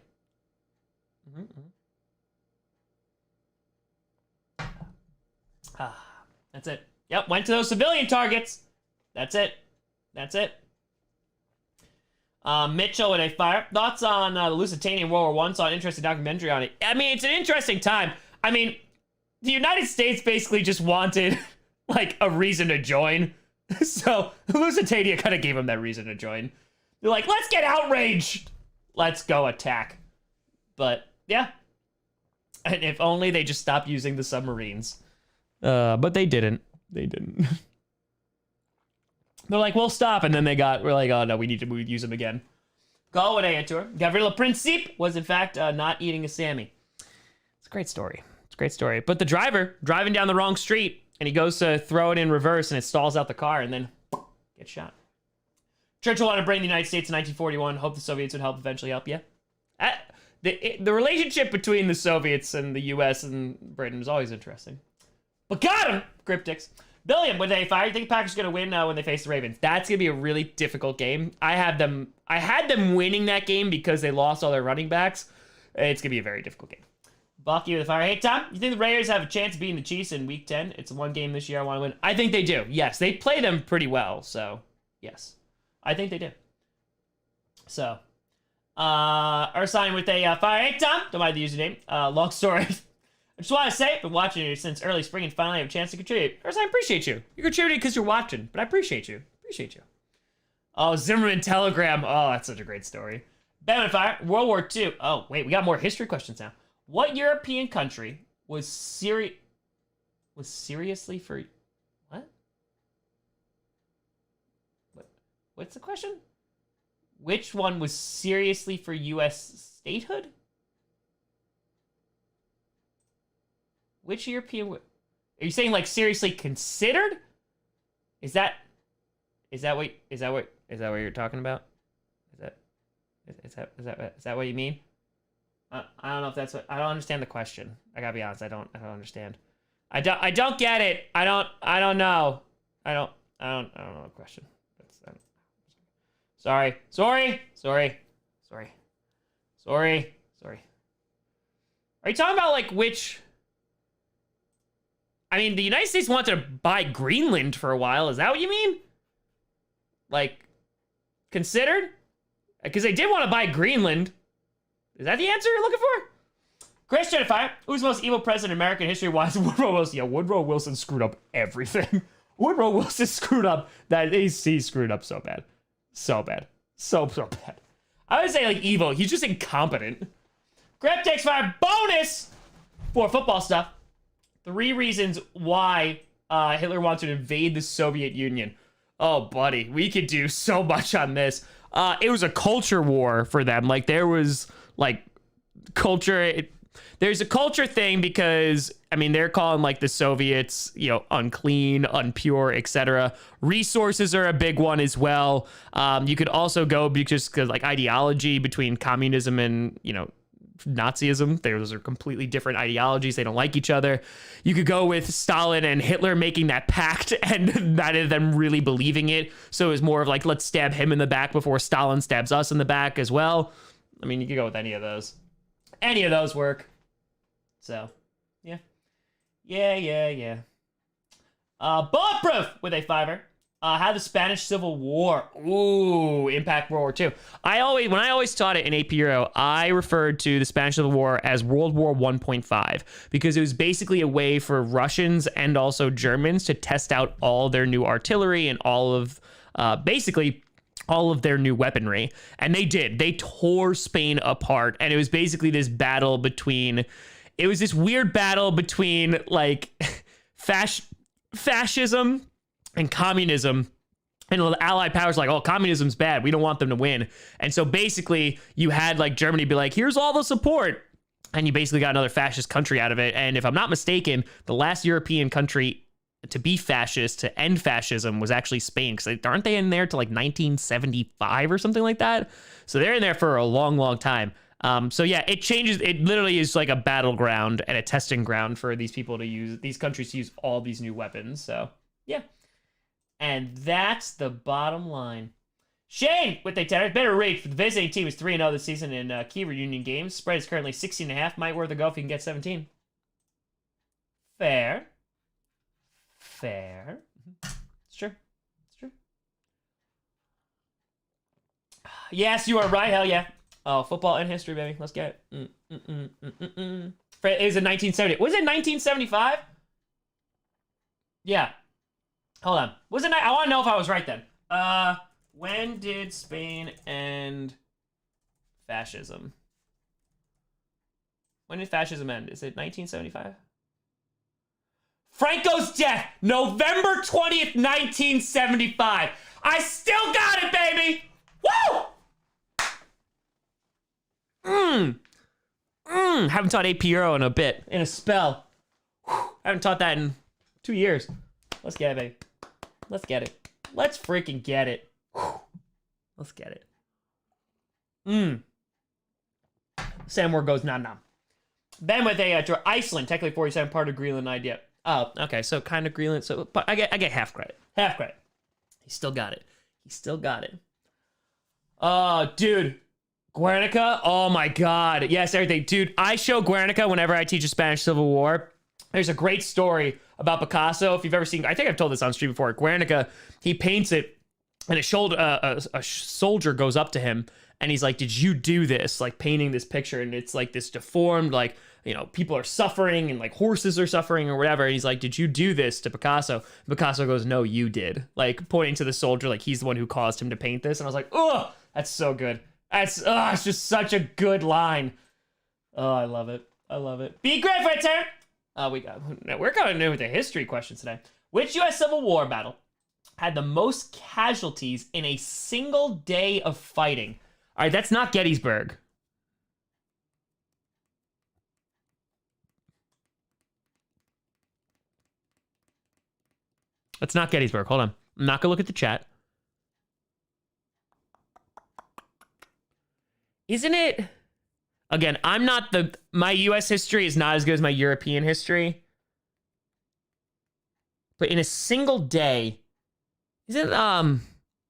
That's it. Yep, went to those civilian targets. That's it. That's it. Mitchell with a fire. Thoughts on the Lusitania World War I? Saw an interesting documentary on it. I mean, it's an interesting time. I mean, the United States basically just wanted, like, a reason to join. So, Lusitania kind of gave them that reason to join. They're like, let's get outraged. Let's go attack. But, yeah. And if only they just stopped using the submarines. But they didn't. They didn't. They're like, we'll stop. And then we're like, oh no, we need to use them again. Go with a tour. Gavrilo Princip was in fact not eating a Sammy. It's a great story. It's a great story. But the driver driving down the wrong street and he goes to throw it in reverse and it stalls out the car and then gets shot. Churchill wanted to bring the United States in 1941. Hope the Soviets would help eventually help. Yeah. The relationship between the Soviets and the US and Britain is always interesting. But got him! Cryptics. Billiam, when they fire, you think the Packers are going to win when they face the Ravens? That's going to be a really difficult game. I had them winning that game because they lost all their running backs. It's going to be a very difficult game. Bucky with the fire. Hey, Tom, you think the Raiders have a chance of beating the Chiefs in Week 10? It's one game this year I want to win. I think they do. Yes, they play them pretty well. So, yes. I think they do. So, Ursine with a fire. Hey, Tom, don't mind the username. Long story. I just want to say, I've been watching you since early spring and finally have a chance to contribute. First, I appreciate you. You're contributing because you're watching, but I appreciate you. Appreciate you. Oh, Zimmerman Telegram. Oh, that's such a great story. Ben Fire, World War II. Oh, wait, we got more history questions now. What European country was seriously for... What? What's the question? Which one was seriously for U.S. statehood? Which European... Are you saying, like, seriously considered? Is that what you're talking about? Is that what you mean? I don't know if that's what... I don't understand the question. I gotta be honest. I don't understand. I don't get it. I don't know. I don't know the question. Sorry. Are you talking about, like, which... I mean, the United States wanted to buy Greenland for a while. Is that what you mean? Like, considered? Because they did want to buy Greenland. Is that the answer you're looking for? Christian Fire, who's the most evil president in American history? Why is Woodrow Wilson? Yeah, Woodrow Wilson screwed up everything. Woodrow Wilson screwed up that he screwed up so bad. So bad. So bad. I would say, like, evil. He's just incompetent. Cryptics Fire bonus for football stuff. 3 reasons why Hitler wanted to invade the Soviet Union. Oh, buddy, we could do so much on this. It was a culture war for them. Like, there was, like, culture... There's a culture thing because, I mean, they're calling, like, the Soviets, you know, unclean, unpure, etc. Resources are a big one as well. You could also go because, like, ideology between communism and, you know, Nazism. Those are completely different ideologies. They don't like each other. You could go with Stalin and Hitler making that pact and none of them really believing it. So it was more of like, let's stab him in the back before Stalin stabs us in the back as well. I mean, you could go with any of those. Any of those work. So, yeah. Yeah. Bulletproof with a $5. How the Spanish Civil War, impact World War II. When I always taught it in AP Euro, I referred to the Spanish Civil War as World War 1.5 because it was basically a way for Russians and also Germans to test out all their new artillery and all of, basically, all of their new weaponry. And they did. They tore Spain apart. And it was basically this battle between, it was this weird battle between, like, fascism and communism, and the Allied powers like, oh, communism's bad. We don't want them to win. And so basically you had like Germany be like, here's all the support. And you basically got another fascist country out of it. And if I'm not mistaken, the last European country to be fascist, to end fascism, was actually Spain. Because aren't they in there to like 1975 or something like that? So they're in there for a long, long time. So yeah, it changes. It literally is like a battleground and a testing ground for these people to use, these countries to use all these new weapons. So yeah. And that's the bottom line. Shane with a 10. Better rate for the visiting team is 3-0 this season in key reunion games. Spread is currently 16.5. Might worth a go if you can get 17. Fair. It's true. Yes, you are right. Hell yeah. Oh, football and history, baby. Let's get it. It was in 1970. Was it 1975? Yeah. Hold on. Was it? I want to know if I was right then. When did Spain end fascism? When did fascism end? Is it 1975? Franco's death, November 20th, 1975. I still got it, baby! Woo! Haven't taught AP Euro in a bit, in a spell. Haven't taught that in 2 years. Let's get it, baby. Let's get it. Let's freaking get it. Let's get it. Samwar goes nom. Ben with a Iceland, technically 47, part of Greenland idea. Oh, okay, so kind of Greenland. So, but I get half credit. Half credit. He still got it. Oh, dude. Guernica. Oh my God. Yes, everything, dude. I show Guernica whenever I teach a Spanish Civil War. There's a great story about Picasso. If you've ever seen, I think I've told this on stream before. Guernica, he paints it, and a soldier goes up to him, and he's like, "Did you do this?" Like painting this picture, and it's like this deformed, like, you know, people are suffering, and like horses are suffering or whatever. And he's like, "Did you do this to Picasso?" And Picasso goes, "No, you did." Like pointing to the soldier, like he's the one who caused him to paint this. And I was like, "Oh, that's so good. It's just such a good line." Oh, I love it. Be great for it, Terry. We're going to with the history questions today. Which U.S. Civil War battle had the most casualties in a single day of fighting? All right, that's not Gettysburg. That's not Gettysburg. Hold on. I'm not going to look at the chat. Isn't it? Again, my US history is not as good as my European history. But in a single day, is it, oh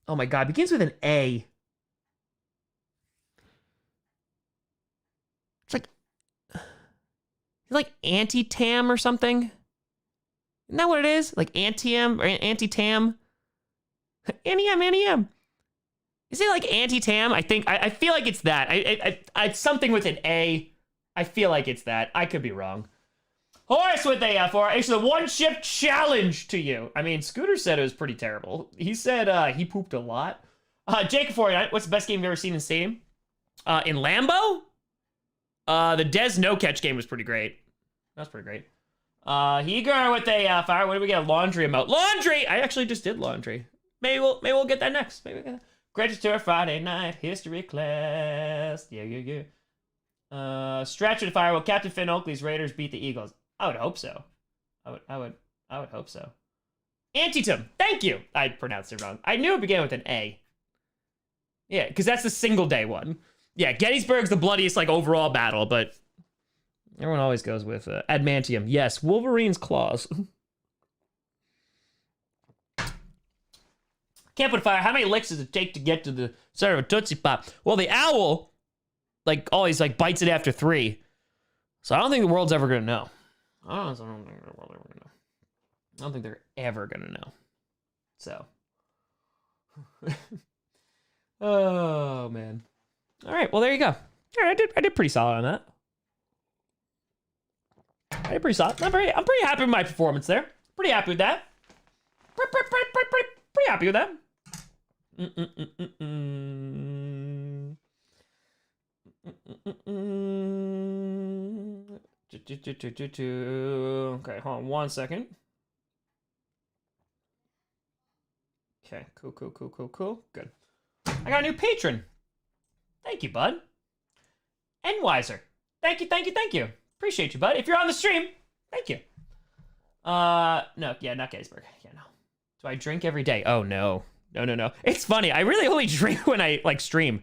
my God, it begins with an A. It's like anti-tam or something. Isn't that what it is? Like anti-am or anti-tam? Anti-am. Is it like anti-tam? I feel like it's that. It's something with an A. I feel like it's that. I could be wrong. Horace with a for it's a one-ship challenge to you. I mean, Scooter said it was pretty terrible. He said he pooped a lot. Jacob 49, what's the best game you've ever seen in Stadium? In Lambeau? The Des No Catch game was pretty great. That's pretty great. Heger with a fire. What did we get? A laundry emote. Laundry! I actually just did laundry. Maybe we'll get that next. Maybe we'll get that. Graduate tour Friday night history class. Yeah. Stretch and fire. Will Captain Finn Oakley's Raiders beat the Eagles? I would hope so. I would hope so. Antietam. Thank you. I pronounced it wrong. I knew it began with an A. Yeah, because that's the single day one. Yeah, Gettysburg's the bloodiest like overall battle, but everyone always goes with adamantium. Yes, Wolverine's claws. Can't put fire. How many licks does it take to get to the center of a Tootsie Pop? Well, the owl, like, always, like, bites it after 3. So I don't think the world's ever gonna know. I don't think the world's ever gonna know. I don't think they're ever gonna know. So. Oh, man. All right, well, there you go. All right, I did pretty solid on that. I did pretty solid. I'm pretty happy with my performance there. Pretty happy with that. Pretty happy with that. Okay, hold on 1 second. Okay, cool. Good. I got a new patron. Thank you, bud. And Wiser. Thank you. Appreciate you, bud. If you're on the stream, thank you. No, yeah, not Gettysburg. Yeah, no. Do I drink every day? Oh, no. No. It's funny. I really only drink when I, like, stream.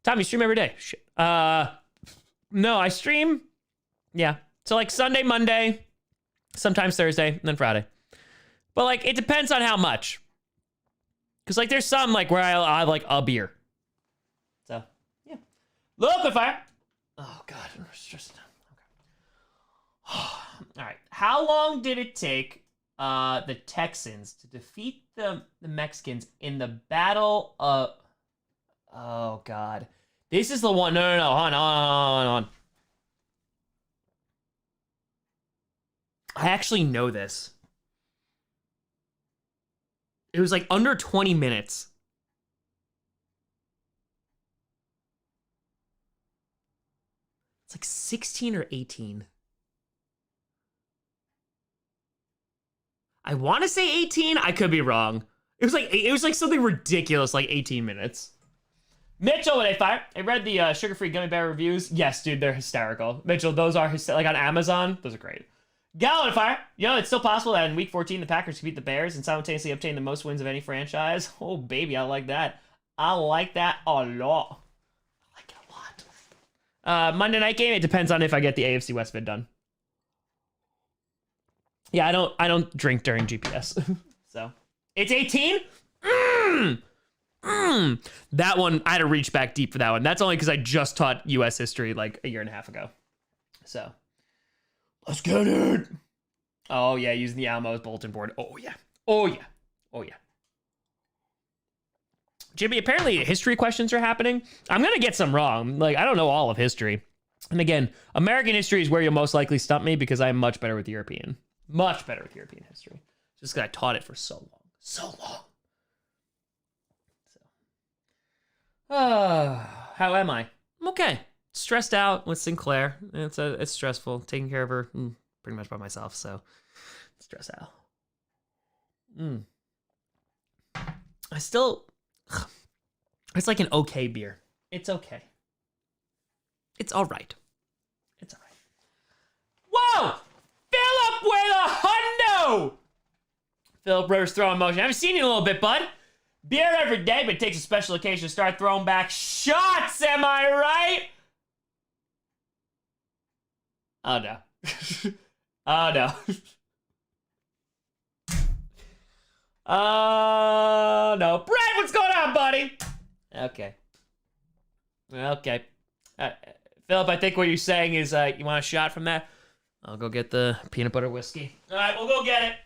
Tom, you stream every day? Shit. No, I stream. Yeah. So, like, Sunday, Monday, sometimes Thursday, and then Friday. But, like, it depends on how much. Because, like, there's some, like, where I have, like, a beer. So, yeah. Look, fire. Oh, God. I'm stressed. Okay. All right. How long did it take the Texans to defeat the Mexicans in the battle of... Oh, God. This is the one... No. Hold on. I actually know this. It was like under 20 minutes. It's like 16 or 18. I want to say 18. I could be wrong. It was like something ridiculous, like 18 minutes. Mitchell, what I fire? I read the sugar-free gummy bear reviews. Yes, dude, they're hysterical. Mitchell, those are like on Amazon. Those are great. Gallon fire. You know, it's still possible that in week 14, the Packers could beat the Bears and simultaneously obtain the most wins of any franchise. Oh, baby, I like that. I like that a lot. I like it a lot. Monday night game, it depends on if I get the AFC West vid done. Yeah, I don't drink during GPS. So, it's 18? That one, I had to reach back deep for that one. That's only because I just taught U.S. history like a year and a half ago. So. Let's get it. Oh, yeah, using the Almo's bulletin board. Oh, yeah. Jimmy, apparently history questions are happening. I'm going to get some wrong. Like, I don't know all of history. And again, American history is where you'll most likely stump me because I'm much better with European. Much better with European history. Just because I taught it for so long. So. How am I? I'm okay. Stressed out with Sinclair. It's stressful taking care of her pretty much by myself, so stress out. It's like an okay beer. It's okay. It's all right. Whoa! Philip with a hundo! Philip Rivers throwing motion. I haven't seen you in a little bit, bud. Beer every day, but it takes a special occasion to start throwing back shots, am I right? Oh, no. Oh, no. Oh, no. Brett, what's going on, buddy? Okay. Philip, I think what you're saying is you want a shot from that? I'll go get the peanut butter whiskey. All right, we'll go get it.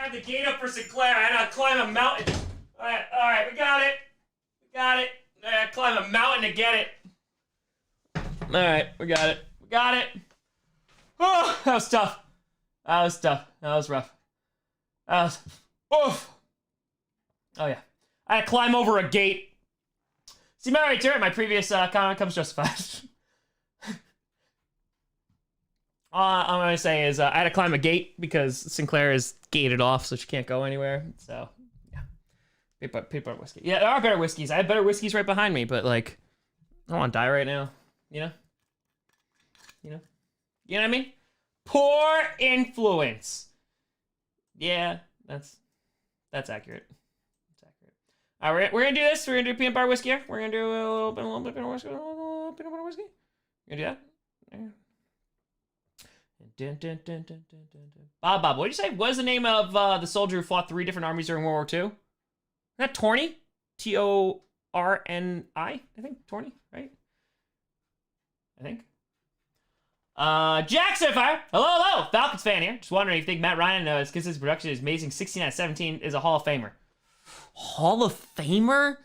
have the gate up for Sinclair. I gotta climb a mountain. All right, we got it. I gotta climb a mountain to get it. All right, we got it. Oh, that was tough. That was rough. Oof. Oh yeah, I had to climb over a gate. See, my return. My previous comment comes justified. All I'm gonna say is I had to climb a gate because Sinclair is gated off, so she can't go anywhere. So yeah, peanut whiskey. Yeah, there are better whiskeys. I have better whiskeys right behind me, but like, I don't want to die right now. You know what I mean? Poor influence. Yeah, that's accurate. All right, we're gonna do this. We're gonna do peanut butter whiskey here. We're gonna do a little bit of peanut butter whiskey. We're gonna do that. Bob, what did you say? What is the name of the soldier who fought 3 different armies during World War II? Isn't that Torny? Torni? I think Torny, right? I think. Jackson Fire! Hello! Falcons fan here. Just wondering if you think Matt Ryan, because his production is amazing, 16 out of 17, is a Hall of Famer. Hall of Famer?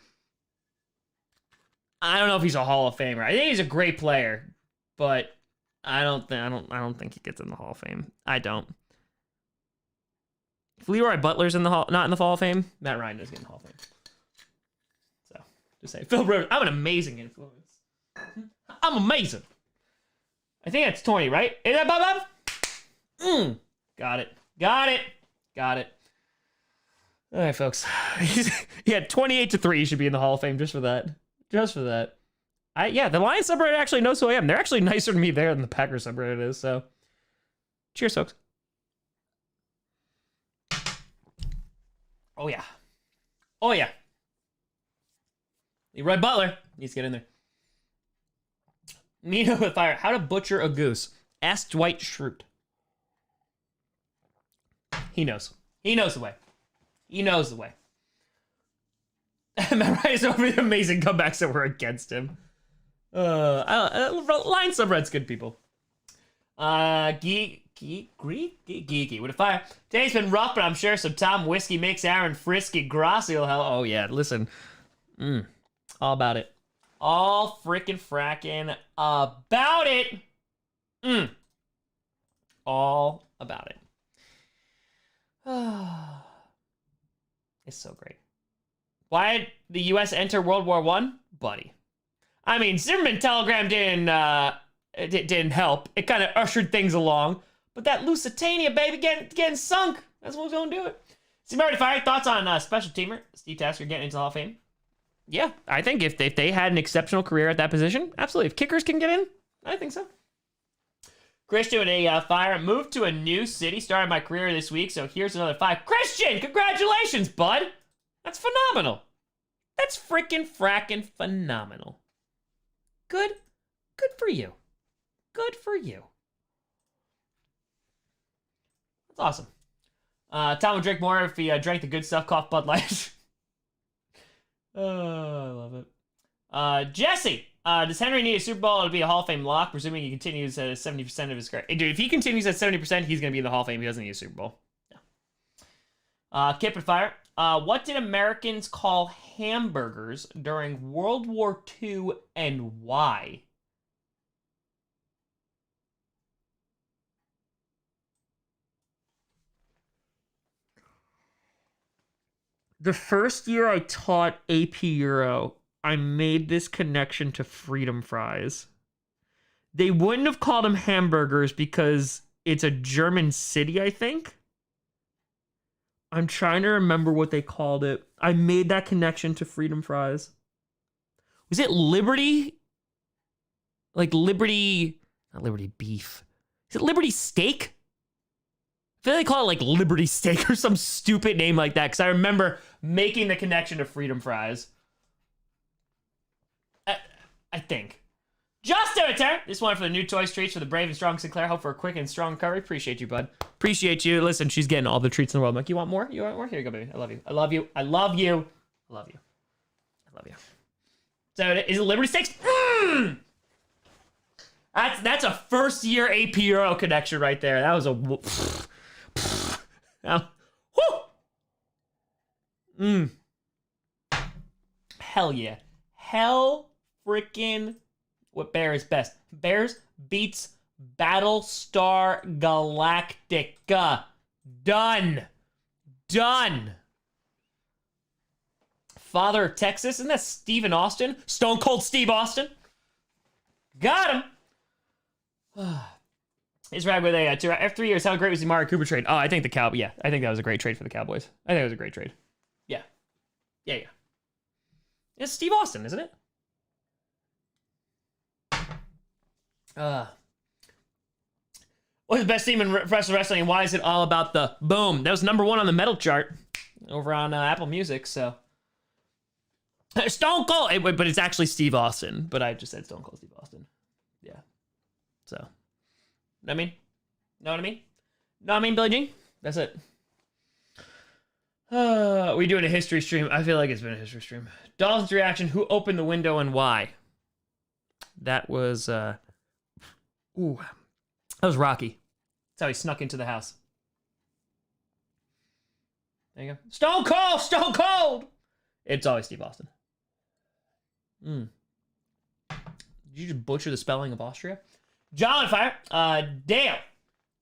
I don't know if he's a Hall of Famer. I think he's a great player, but I don't think he gets in the Hall of Fame. I don't. If Leroy Butler's not in the Hall of Fame, Matt Ryan does get in the Hall of Fame. So, just saying. Phil Rivers, I'm an amazing influence. I'm amazing. I think that's 20, right? Is that Bob? Got it. All right, folks. Yeah, 28-3 should be in the Hall of Fame just for that. Yeah, the Lions subreddit actually knows who I am. They're actually nicer to me there than the Packers subreddit is, so. Cheers, folks. Oh, yeah. Leroy Butler needs to get in there. Nino with fire. How to butcher a goose. Ask Dwight Schrute. He knows. He knows the way. Matt Ryan's over the amazing comebacks that were against him. Line subreddit's good people. Geeky with a fire. Today's been rough, but I'm sure some Tom Whiskey makes Aaron frisky. Grossi will help. Oh yeah, listen. All about it. All freaking fracking about it. All about it. It's so great. Why did the U.S. enter World War I? Buddy. I mean, Zimmerman telegram didn't help. It kind of ushered things along. But that Lusitania, baby, getting sunk. That's what's going to do it. See, Marty Fire, thoughts on special teamer Steve Tasker getting into the Hall of Fame? Yeah, I think if they had an exceptional career at that position, absolutely. If kickers can get in, I think so. Christian with a fire. Moved to a new city. Started my career this week, so here's another 5. Christian, congratulations, bud. That's phenomenal. That's freaking fracking phenomenal. Good for you. That's awesome. Tom would drink more if he drank the good stuff, cough Bud Light. Oh, I love it. Jesse, does Henry need a Super Bowl to be a Hall of Fame lock, presuming he continues at 70% of his career? Hey, dude, if he continues at 70%, he's going to be in the Hall of Fame. He doesn't need a Super Bowl. Yeah. Kip and Fire. What did Americans call hamburgers during World War II and why? The first year I taught AP Euro, I made this connection to freedom fries. They wouldn't have called them hamburgers because it's a German city, I think. I'm trying to remember what they called it. I made that connection to freedom fries. Was it Liberty? Like Liberty, not Liberty beef. Is it Liberty steak? I feel like they call it like Liberty Steak or some stupid name like that because I remember making the connection to freedom fries. I think. Justin return. This one for the new toys treats for the brave and strong Sinclair. Hope for a quick and strong recovery. Appreciate you, bud. Appreciate you. Listen, she's getting all the treats in the world. I'm like, you want more? You want more? Here you go, baby. I love you. I love you. I love you. I love you. I love you. So is it Liberty Steaks? That's a first year AP Euro connection right there. That was a now, whoo! Mm. Hell yeah. Hell freaking. What bear is best? Bears beats Battlestar Galactica. Done. Done. Father of Texas. Isn't that Stephen Austin? Stone Cold Steve Austin. Got him. He's right with after 3 years. How great was the Amari Cooper trade? Oh, I think yeah, I think that was a great trade for the Cowboys. I think it was a great trade. Yeah. Yeah. It's Steve Austin, isn't it? What's the best team in professional wrestling, and why is it all about the boom? That was number 1 on the metal chart over on Apple Music, so. Stone Cold, but it's actually Steve Austin, but I just said Stone Cold Steve Austin. Yeah. So. Know what I mean? Know what I mean? Know what I mean, Billie Jean? That's it. We doing a history stream. I feel like it's been a history stream. Dalton's reaction, who opened the window and why? That was, that was Rocky. That's how he snuck into the house. There you go. Stone Cold! Stone Cold! It's always Steve Austin. Did you just butcher the spelling of Austria? John Fire. Dale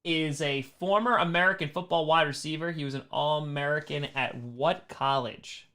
is a former American football wide receiver. He was an All-American at what college?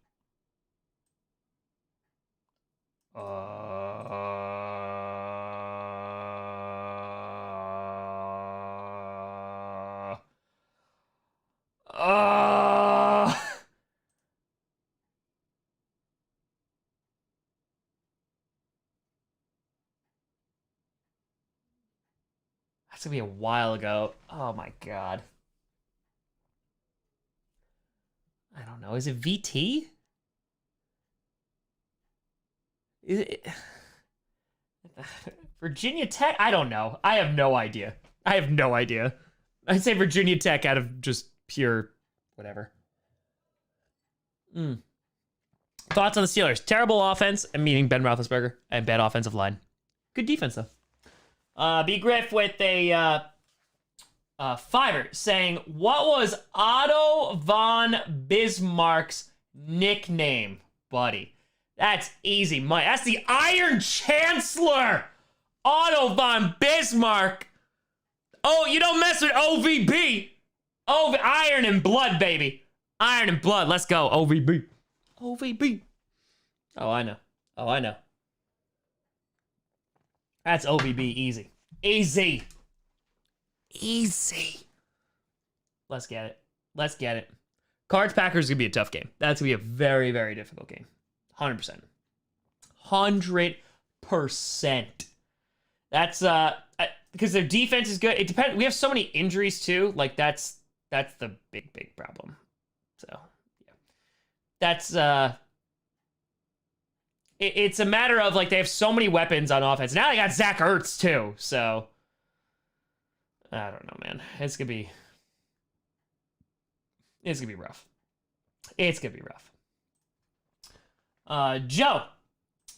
That's gonna be a while ago. Oh my god. I don't know. Is it VT? Is it Virginia Tech? I don't know. I have no idea. I'd say Virginia Tech out of just pure whatever. Thoughts on the Steelers? Terrible offense, and meaning Ben Roethlisberger, and bad offensive line. Good defense though. B. Griff with a fiver saying, what was Otto von Bismarck's nickname, buddy? That's easy, Mike. That's the Iron Chancellor, Otto von Bismarck. Oh, you don't mess with OVB. Oh, Iron and Blood, baby. Iron and Blood. Let's go, OVB. OVB. Oh, I know. That's OVB easy. Easy. Let's get it. Cards Packers is going to be a tough game. That's going to be a very, very difficult game. 100%. 100%. That's because their defense is good. It depends. We have so many injuries too. Like that's the big problem. So, yeah. That's it's a matter of like they have so many weapons on offense. Now they got Zach Ertz too. So I don't know, man. It's gonna be rough. Joe,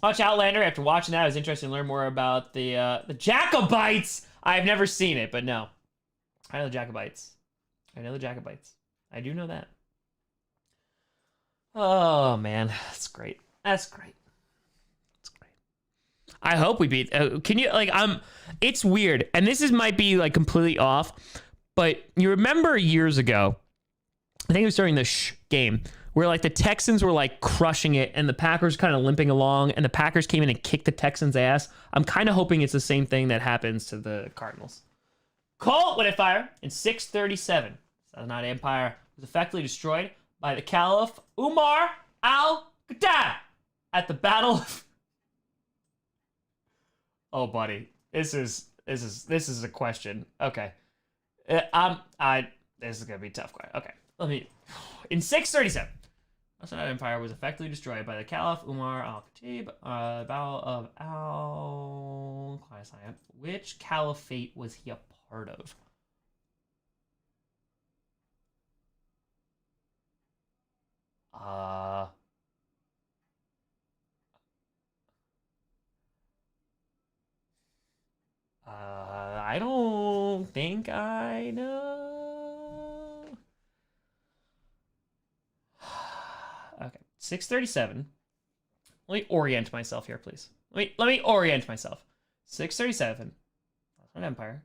watch Outlander. After watching that, I was interested to learn more about the Jacobites. I've never seen it, but no, I know the Jacobites. I do know that. Oh man, that's great. I hope we beat. Can you like? It's weird, and might be like completely off, but you remember years ago, I think it was during the game where like the Texans were like crushing it, and the Packers kind of limping along, and the Packers came in and kicked the Texans' ass. I'm kind of hoping it's the same thing that happens to the Cardinals. Colt with a fire in 637. Southern Empire was effectively destroyed by the Caliph Umar al-Qaeda at the Battle of. Oh, buddy, this is a question. Okay, this is gonna be a tough question. Okay, in 637, the Ottoman Empire was effectively destroyed by the Caliph Umar al-Khatib. Battle of al-Qaeda. Which caliphate was he a part of? I don't think I know. 637. Let me orient myself here, please. Let me orient myself. 637. An empire.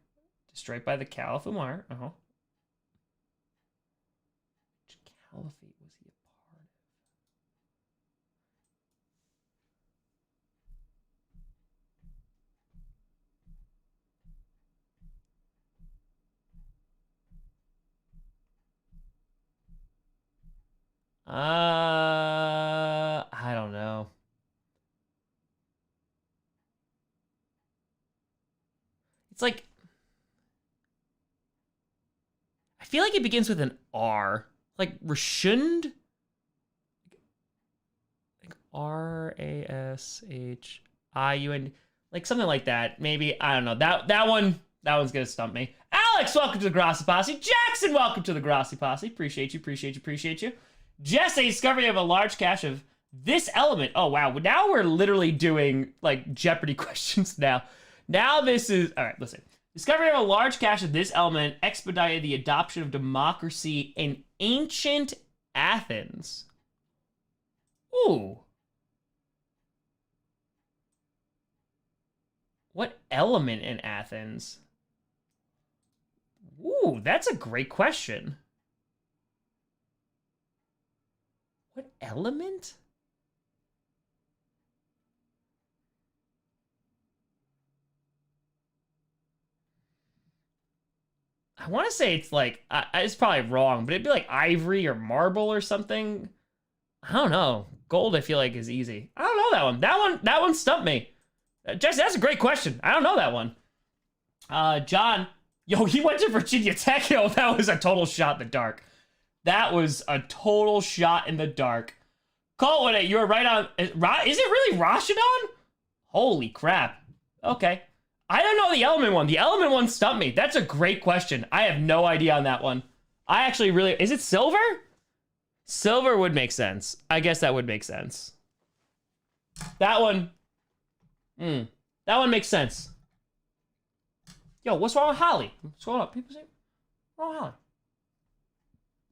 Destroyed by the Caliph Umar. Which caliphate was he a part of? I don't know. It's like, I feel like it begins with an R. Like Rashund? Like R-A-S-H-I-U-N. Like something like that. Maybe, I don't know. That one's gonna stump me. Alex, welcome to the Grossi Posse. Jackson, welcome to the Grossi Posse. Appreciate you. Jesse, discovery of a large cache of this element. Oh, wow. Now we're literally doing, like, Jeopardy questions now. Now this is... All right, listen. Discovery of a large cache of this element expedited the adoption of democracy in ancient Athens. Ooh. What element in Athens? Ooh, that's a great question. What element? I want to say it's like, it's probably wrong, but it'd be like ivory or marble or something. I don't know. Gold, I feel like, is easy. I don't know that one. That one stumped me. Jesse, that's a great question. I don't know that one. John, yo, he went to Virginia Tech. Yo, that was a total shot in the dark. That was a total shot in the dark. Call it. You were right on. Is it really Rashidon? Holy crap. Okay. I don't know the element one. The element one stumped me. That's a great question. I have no idea on that one. I actually really... Is it silver? Silver would make sense. I guess that would make sense. That one... That one makes sense. Yo, what's wrong with Holly? What's going on? People say... What's wrong with Holly?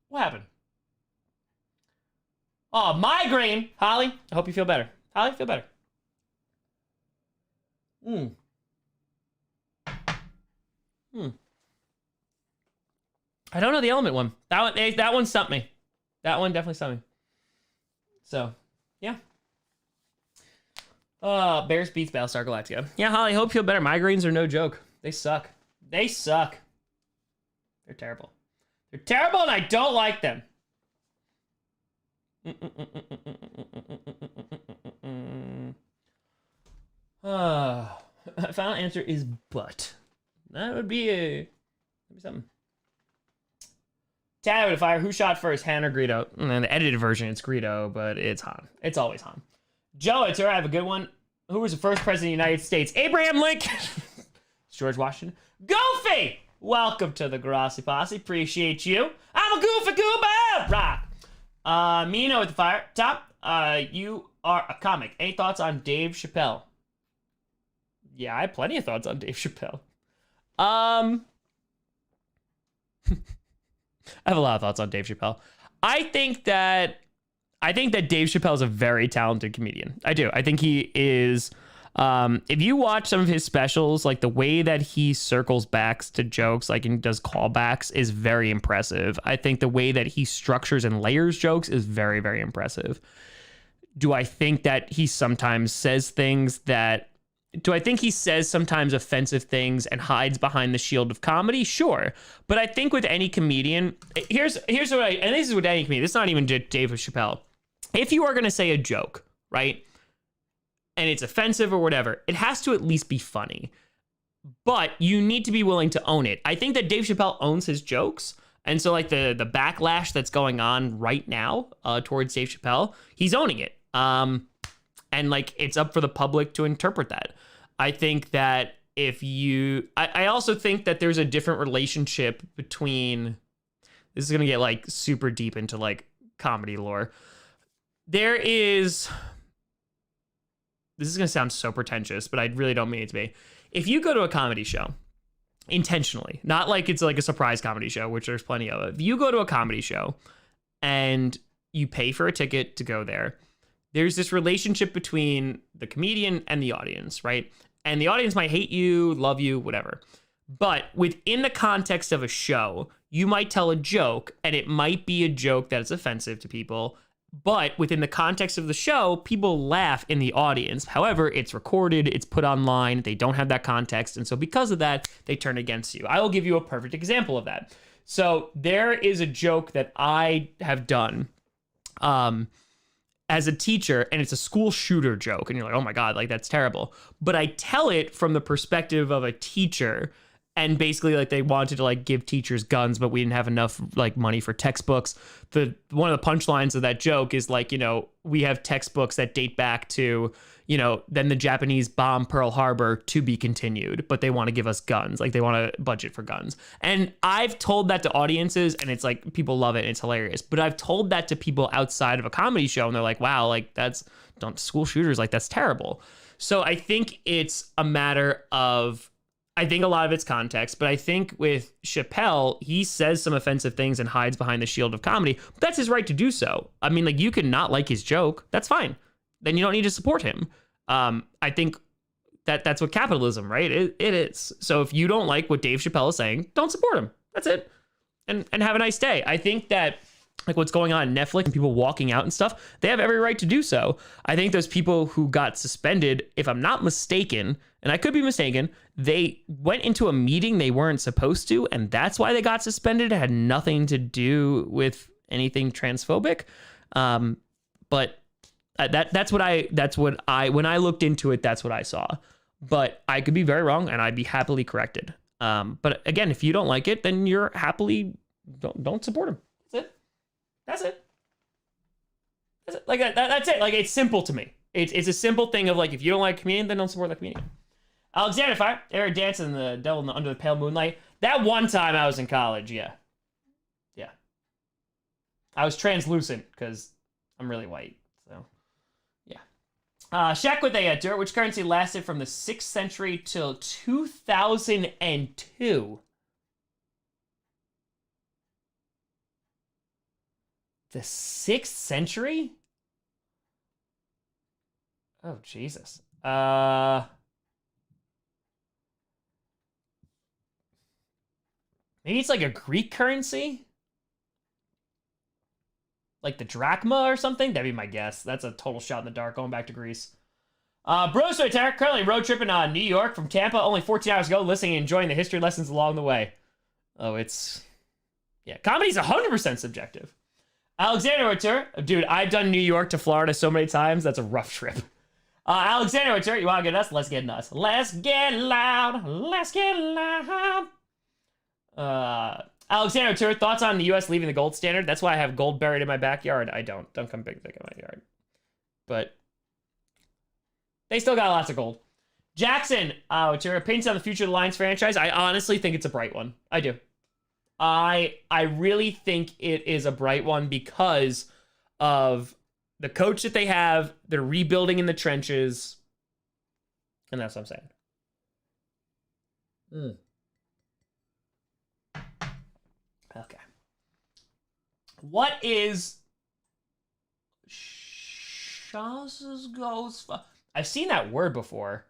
What happened? Oh, migraine. Holly, I hope you feel better. Holly, feel better. I don't know the element one. That one stumped me. That one definitely stumped me. So, yeah. Bears beats Battlestar Galactica. Yeah, Holly, hope you feel better. Migraines are no joke. They suck. They suck. They're terrible. They're terrible, and I don't like them. Final answer is but. That would be something. Tad with a fire. Who shot first, Han or Greedo? And then the edited version, it's Greedo, but it's Han. It's always Han. Joe, it's her. I have a good one. Who was the first president of the United States? Abraham Lincoln. George Washington. Goofy! Welcome to the Grossi Posse. Appreciate you. I'm a goofy goober! Rock. Mino with the fire. Top. You are a comic. Any thoughts on Dave Chappelle? Yeah, I have plenty of thoughts on Dave Chappelle. I have a lot of thoughts on Dave Chappelle. I think that Dave Chappelle is a very talented comedian. I do. I think he is. If you watch some of his specials, like the way that he circles back to jokes, like and does callbacks, is very impressive. I think the way that he structures and layers jokes is very, very impressive. Do I think that he sometimes says things that... Do I think he says sometimes offensive things and hides behind the shield of comedy? Sure. But I think with any comedian... Here's what and this is with any comedian. This is not even Dave Chappelle. If you are going to say a joke, right, and it's offensive or whatever, it has to at least be funny. But you need to be willing to own it. I think that Dave Chappelle owns his jokes. And so, like, the backlash that's going on right now towards Dave Chappelle, he's owning it. And, like, it's up for the public to interpret that. I think that if you... I also think that there's a different relationship between... This is going to get, like, super deep into, like, comedy lore. There is... This is going to sound so pretentious, but I really don't mean it to be. If you go to a comedy show, intentionally, not like it's like a surprise comedy show, which there's plenty of. If you go to a comedy show and you pay for a ticket to go there. There's this relationship between the comedian and the audience, right? And the audience might hate you, love you, whatever. But within the context of a show, you might tell a joke, and it might be a joke that is offensive to people. But within the context of the show, people laugh in the audience. However, it's recorded, it's put online, they don't have that context. And so because of that, they turn against you. I will give you a perfect example of that. So there is a joke that I have done as a teacher, and it's a school shooter joke. And you're like, oh my God, like that's terrible. But I tell it from the perspective of a teacher. And basically, like, they wanted to, like, give teachers guns, but we didn't have enough, like, money for textbooks. One of the punchlines of that joke is, like, you know, we have textbooks that date back to, you know, then the Japanese bombed Pearl Harbor, to be continued, but they want to give us guns. Like, they want to budget for guns. And I've told that to audiences, and it's like, people love it, and it's hilarious. But I've told that to people outside of a comedy show, and they're like, wow, like, school shooters, like, that's terrible. So I think it's a matter of, I think a lot of it's context, but I think with Chappelle, he says some offensive things and hides behind the shield of comedy. But that's his right to do so. I mean, like, you can not like his joke. That's fine. Then you don't need to support him. I think that's what capitalism, right? It is. So if you don't like what Dave Chappelle is saying, don't support him. That's it. And have a nice day. I think that, like, what's going on Netflix and people walking out and stuff, they have every right to do so. I think those people who got suspended, if I'm not mistaken, and I could be mistaken, they went into a meeting they weren't supposed to, and that's why they got suspended. It had nothing to do with anything transphobic. But that's what I when I looked into it, that's what I saw. But I could be very wrong, and I'd be happily corrected. But again, if you don't like it, then you're happily don't support him. That's it. Like that's it. Like, it's simple to me. It's a simple thing of, like, if you don't like a comedian, then don't support the comedian. Alexander Fire, Eric dancing the devil under the pale moonlight. That one time I was in college, yeah. I was translucent because I'm really white, so yeah. Shaq with a dirt. Which currency lasted from the 6th century till 2002? The 6th century? Oh, Jesus. Maybe it's like a Greek currency? Like the drachma or something? That'd be my guess. That's a total shot in the dark, going back to Greece. Bros Terror, currently road tripping on New York from Tampa, only 14 hours ago, listening and enjoying the history lessons along the way. Oh, it's... Yeah, comedy's 100% subjective. Alexander O'Toole, dude, I've done New York to Florida so many times, that's a rough trip. Alexander O'Toole, you want to get nuts? Let's get nuts. Let's get loud. Let's get loud. Alexander O'Toole, thoughts on the U.S. leaving the gold standard? That's why I have gold buried in my backyard. I don't. Don't come big in my yard. But they still got lots of gold. Jackson, O'Toole, opinions on the future of the Lions franchise? I honestly think it's a bright one. I do. I really think it is a bright one because of the coach that they have. They're rebuilding in the trenches. And that's what I'm saying. Okay. What is Shaw's Ghost? I've seen that word before.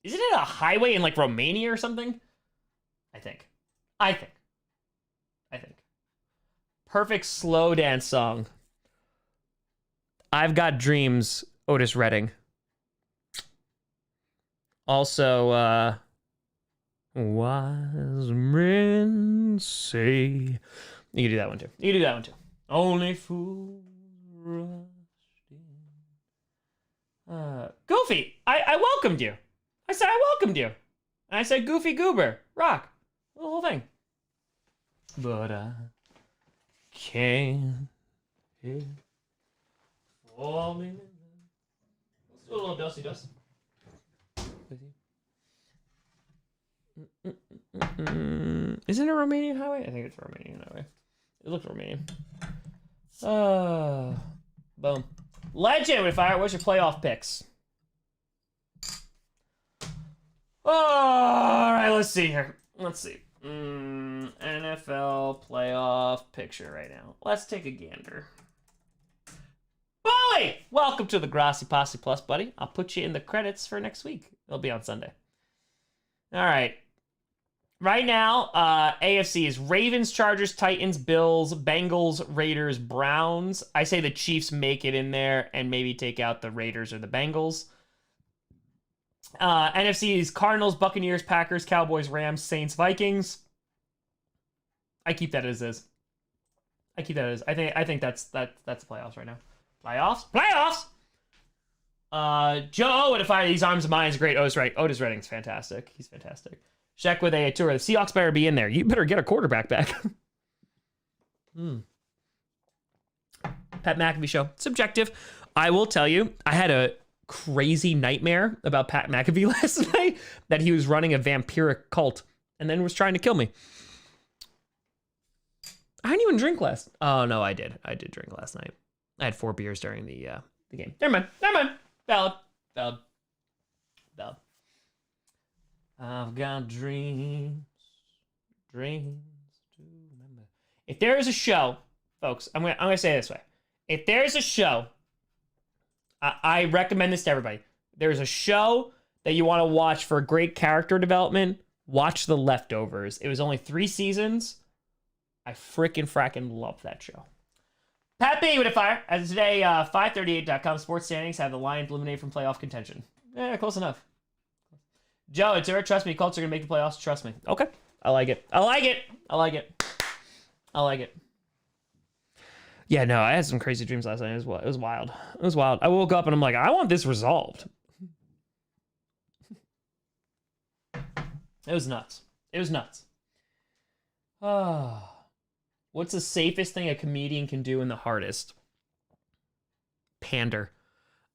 Isn't it a highway in, like, Romania or something? I think. Perfect slow dance song. I've Got Dreams, Otis Redding. Also, wise men say... You can do that one too. Only fools rushed in. Goofy, I welcomed you. I said I welcomed you. And I said Goofy Goober, rock, the whole thing. But I can't help falling in love. Let's do a little dusty dust. Isn't it a Romanian highway? I think it's a Romanian highway. It looks Romanian. Boom. Legend with fire. What's your playoff picks? All right, let's see here. Let's see. NFL playoff picture right now. Let's take a gander. Bully! Welcome to the Grossi Posse Plus, buddy. I'll put you in the credits for next week. It'll be on Sunday. All right. Right now, AFC is Ravens, Chargers, Titans, Bills, Bengals, Raiders, Browns. I say the Chiefs make it in there and maybe take out the Raiders or the Bengals. NFC is Cardinals, Buccaneers, Packers, Cowboys, Rams, Saints, Vikings. I keep that as is. I think that's the playoffs right now. Playoffs. Joe Owen, if I these arms of mine is great. Otis Redding's fantastic. He's fantastic. Check with a tour. The Seahawks better be in there. You better get a quarterback back. Pat McAfee show. Subjective. I will tell you, I had a crazy nightmare about Pat McAfee last night that he was running a vampiric cult and then was trying to kill me. I didn't even drink last. Oh no, I did. I did drink last night. I had 4 beers during the game. Never mind. Valid. I've got dreams to remember. If there is a show, folks, I'm gonna say it this way. If there's a show, I recommend this to everybody. There's a show that you want to watch for great character development. Watch The Leftovers. It was only 3 seasons. I fracking love that show. Pat B with a fire. As of today, 538.com sports standings have the Lions eliminated from playoff contention. Close enough. Joe, it's her. Trust me, Colts are going to make the playoffs. Trust me. Okay. I like it. Yeah, no, I had some crazy dreams last night. It was wild. I woke up and I'm like, I want this resolved. It was nuts. What's the safest thing a comedian can do and the hardest? Pander.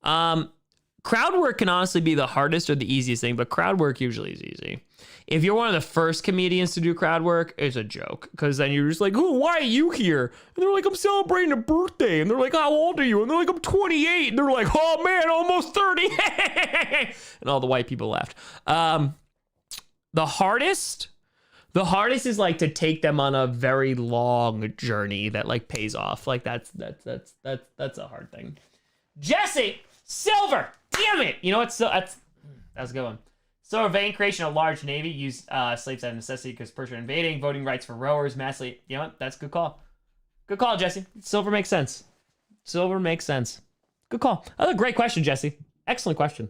Crowd work can honestly be the hardest or the easiest thing, but crowd work usually is easy. If you're one of the first comedians to do crowd work, it's a joke. Because then you're just like, oh, why are you here? And they're like, I'm celebrating a birthday. And they're like, how old are you? And they're like, I'm 28. And they're like, oh man, almost 30. And all the white people laughed. The hardest is like to take them on a very long journey that like pays off. Like that's a hard thing. Jesse Silver, damn it! You know what? So that's a good one. So vein creation of large navy used slaves out of necessity because Persian invading, voting rights for rowers, massively. You know what? That's a good call. Good call, Jesse. Silver makes sense. Good call. That's a great question, Jesse. Excellent question.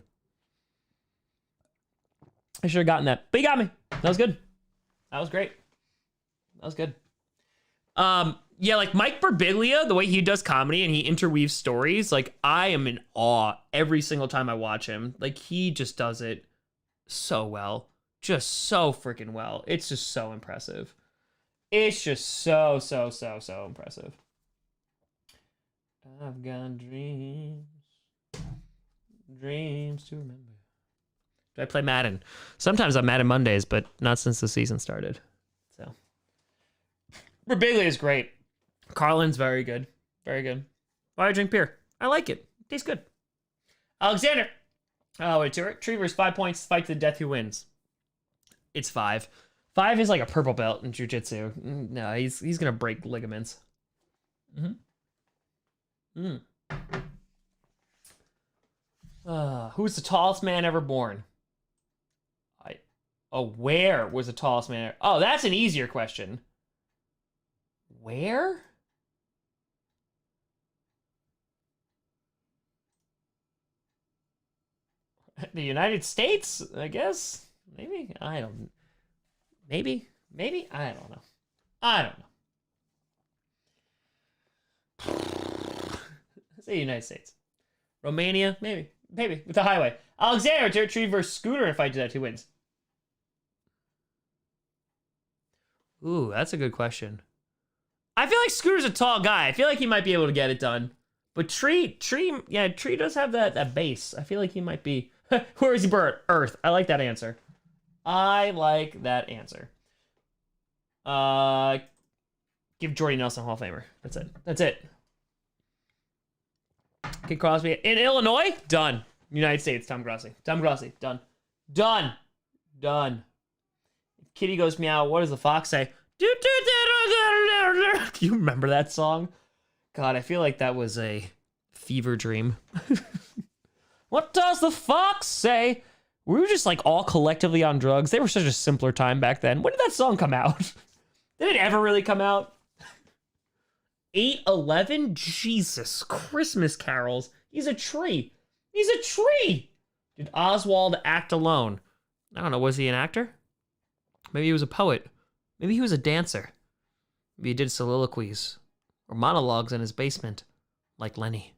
I should have gotten that, but you got me. That was good. That was great. That was good. Yeah, like Mike Birbiglia, the way he does comedy and he interweaves stories, like I am in awe every single time I watch him. Like he just does it so well. Just so freaking well. It's just so impressive. It's just so impressive. I've got dreams to remember. Do I play Madden? Sometimes I'm Madden Mondays, but not since the season started. So Birbiglia is great. Carlin's very good. Why do I drink beer? I like it. Tastes good. Alexander. Oh, it's Retrievers 5 points. Fight to the death. Who wins? It's 5. 5 is like a purple belt in jiu-jitsu. No, he's gonna break ligaments. Who's the tallest man ever born? Where was the tallest man ever? Oh, that's an easier question. Where? The United States, I guess. Maybe. I don't know. Maybe. I don't know. Say United States. Romania, maybe. With the highway. Alexander to retrieve versus Scooter if I do that. Who wins? Ooh, that's a good question. I feel like Scooter's a tall guy. I feel like he might be able to get it done. But Tree does have that base. I feel like he might be. Where is he bird? Earth. I like that answer. Give Jordy Nelson Hall of Famer. That's it. Kid Crosby in Illinois. Done. United States. Tom Grossi. Done. If Kitty goes meow, what does the fox say? Do you remember that song? God, I feel like that was a fever dream. What does the fox say? We were just like all collectively on drugs. They were such a simpler time back then. When did that song come out? Did it ever really come out? 8/11? Jesus, Christmas carols. He's a tree. He's a tree. Did Oswald act alone? I don't know. Was he an actor? Maybe he was a poet. Maybe he was a dancer. Maybe he did soliloquies or monologues in his basement, like Lenny.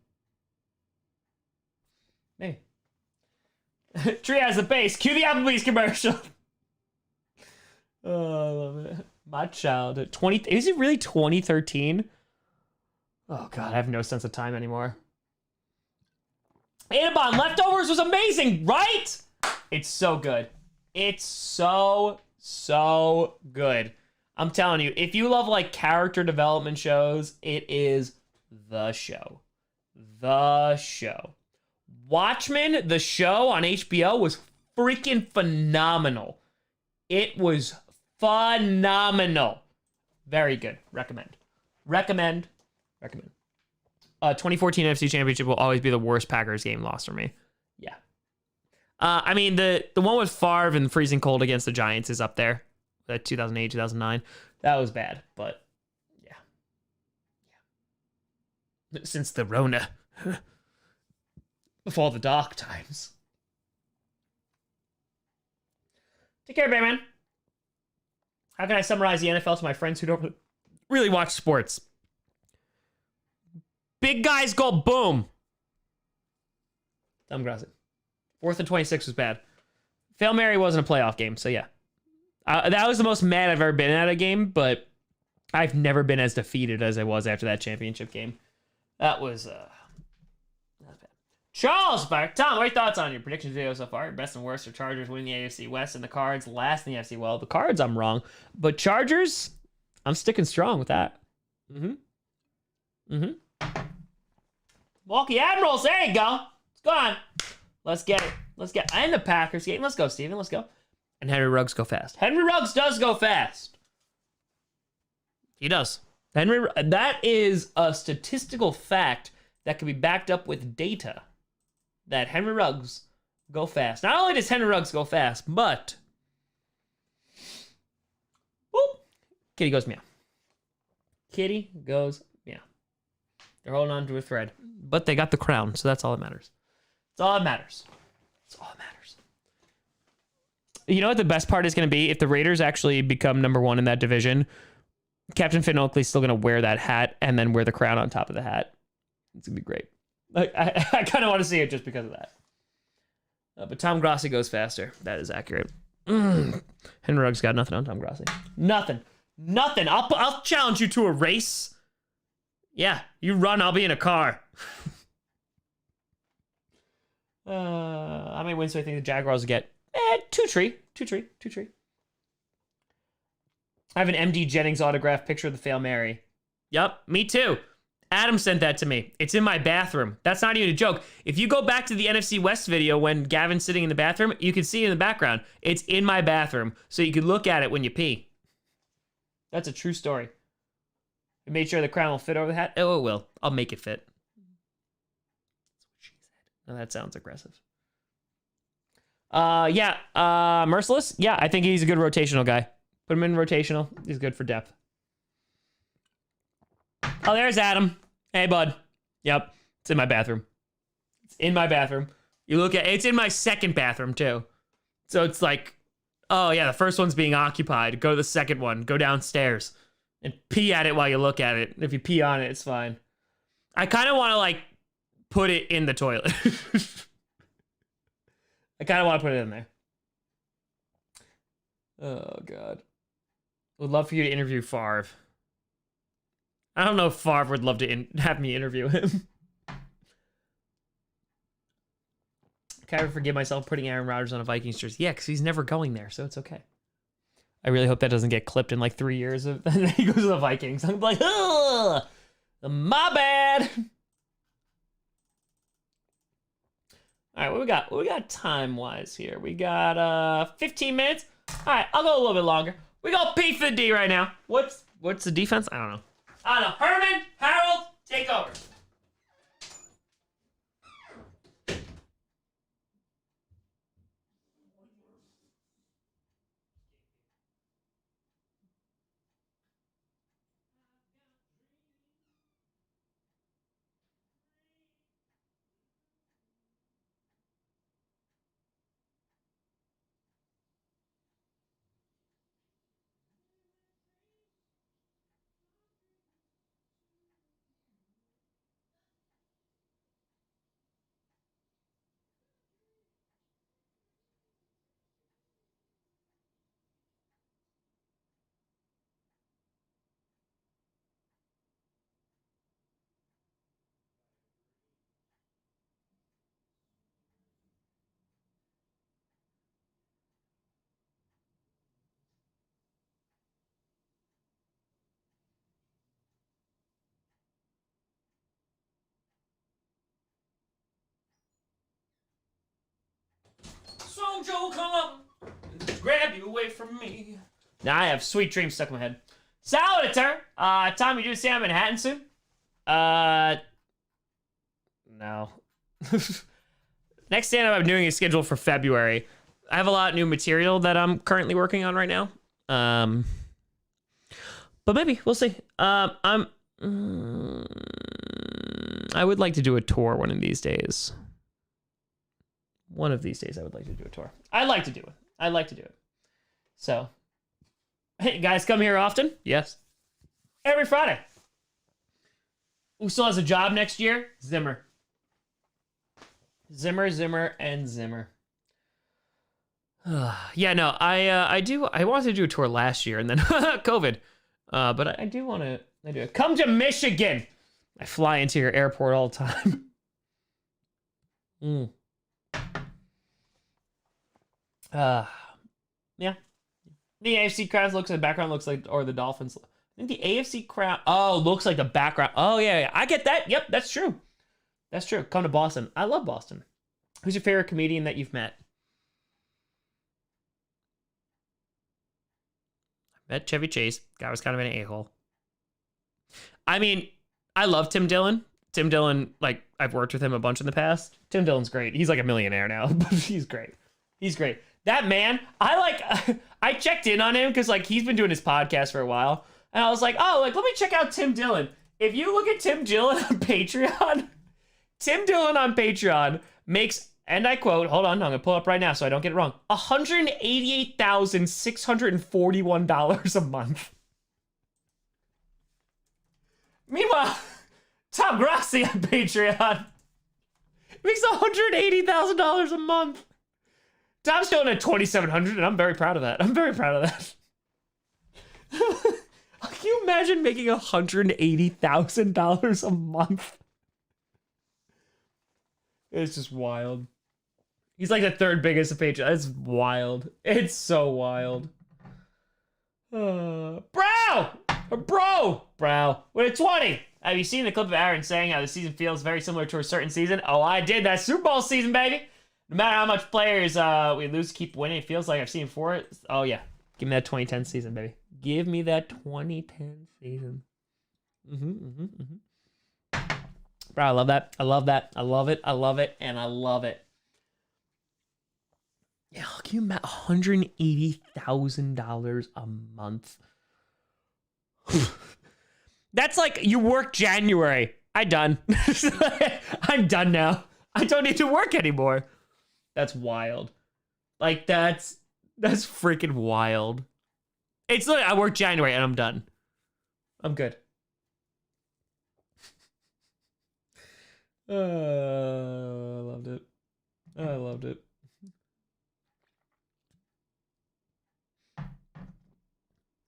Hey. Tree has a bass. Cue the Applebee's commercial. Oh, I love it. My childhood. Is it really 2013? Oh, God, I have no sense of time anymore. Anabon, Leftovers was amazing, right? It's so good. It's so good. I'm telling you, if you love like character development shows, it is the show. The show. Watchmen, the show on HBO, was freaking phenomenal. It was phenomenal. Very good. Recommend. 2014 NFC Championship will always be the worst Packers game lost for me. Yeah. I mean, the one with Favre and freezing cold against the Giants is up there. That 2008, 2009. That was bad, but yeah. Since the Rona. Before the dark times. Take care, Bearman. How can I summarize the NFL to my friends who don't really watch sports? Big guys go boom. Tom Grossi. 4th and 26 was bad. Hail Mary wasn't a playoff game, so yeah. That was the most mad I've ever been at a game, but I've never been as defeated as I was after that championship game. That was bad. Charles back. Tom, what are your thoughts on your predictions video so far? Your best and worst are Chargers winning the AFC West and the Cards last in the AFC. Well, the Cards, I'm wrong. But Chargers, I'm sticking strong with that. Milwaukee Admirals, there you go. It's gone. Let's get it. And the Packers game. Let's go, Steven. Let's go. And Henry Ruggs go fast. Henry Ruggs does go fast. He does. That is a statistical fact that can be backed up with data. That Henry Ruggs go fast. Not only does Henry Ruggs go fast, but whoop, Kitty goes meow. Kitty goes meow. They're holding on to a thread, but they got the crown, so that's all that matters. That's all that matters. That's all that matters. You know what the best part is going to be? If the Raiders actually become number one in that division, Captain Finn Oakley's still going to wear that hat and then wear the crown on top of the hat. It's going to be great. Like, I kind of want to see it just because of that. But Tom Grossi goes faster. That is accurate. Henry Ruggs got nothing on Tom Grossi. Nothing. I'll challenge you to a race. Yeah, you run, I'll be in a car. How many wins do I think the Jaguars will get? Two tree. I have an MD Jennings autograph picture of the Fail Mary. Yup, me too. Adam sent that to me. It's in my bathroom. That's not even a joke. If you go back to the NFC West video when Gavin's sitting in the bathroom, you can see it in the background. It's in my bathroom, so you can look at it when you pee. That's a true story. I made sure the crown will fit over the hat. Oh, it will. I'll make it fit. That's what she said. Now that sounds aggressive. Merciless. Yeah, I think he's a good rotational guy. Put him in rotational. He's good for depth. Oh, there's Adam. Hey, bud. Yep. It's in my bathroom. You look at it's in my second bathroom, too. So it's like, oh, yeah, the first one's being occupied. Go to the second one. Go downstairs and pee at it while you look at it. If you pee on it, it's fine. I kind of want to, like, put it in the toilet. I kind of want to put it in there. Oh, God. Would love for you to interview Favre. I don't know if Favre would love to have me interview him. Can I ever forgive myself putting Aaron Rodgers on a Vikings jersey? Yeah, because he's never going there, so it's okay. I really hope that doesn't get clipped in like 3 years. And then he goes to the Vikings. I'm like, ugh, my bad. All right, what we got time-wise here? We got 15 minutes. All right, I'll go a little bit longer. We go P for the D right now. What's the defense? I don't know. Herman, Harold, take over. Joe, come up, grab you away from me. Now I have Sweet Dreams stuck in my head. Salvatore, Tom, you do say I'm in Manhattan soon? No. Next stand-up I'm doing is scheduled for February. I have a lot of new material that I'm currently working on right now. But maybe, we'll see. I would like to do a tour one of these days. One of these days I would like to do a tour. I like to do it. I like to do it. So, hey, guys come here often? Yes. Every Friday. Who still has a job next year? Zimmer. Zimmer, and Zimmer. Yeah, no, I wanted to do a tour last year and then COVID. But I do want to do it. Come to Michigan. I fly into your airport all the time. Yeah. The AFC crowd looks like the background looks like, or the Dolphins. I think the AFC crowd, looks like the background. Oh, yeah, I get that. Yep, that's true. That's true. Come to Boston. I love Boston. Who's your favorite comedian that you've met? I met Chevy Chase. Guy was kind of an a-hole. I mean, I love Tim Dillon. Tim Dillon, like, I've worked with him a bunch in the past. Tim Dillon's great. He's like a millionaire now, but he's great. He's great. That man, I checked in on him because, like, he's been doing his podcast for a while. And I was like, let me check out Tim Dillon. If you look at Tim Dillon on Patreon, Tim Dillon on Patreon makes, and I quote, hold on, I'm going to pull it up right now so I don't get it wrong, $188,641 a month. Meanwhile, Tom Grossi on Patreon makes $180,000 a month. Tom's still at 2,700, and I'm very proud of that. I'm very proud of that. Can you imagine making $180,000 a month? It's just wild. He's like the third biggest of Patreon. It's wild. It's so wild. Bro! We're at 20. Have you seen the clip of Aaron saying how the season feels very similar to a certain season? Oh, I did. That Super Bowl season, baby. No matter how much players we lose, keep winning. It feels like I've seen for it. Oh, yeah. Give me that 2010 season, baby. Give me that 2010 season. Bro, I love that. I love that. I love it. I love it. And I love it. Yeah, can you imagine $180,000 a month? That's like you work January. I'm done. I'm done now. I don't need to work anymore. That's wild. Like, that's freaking wild. It's literally, I work January and I'm done. I'm good. I loved it. I loved it.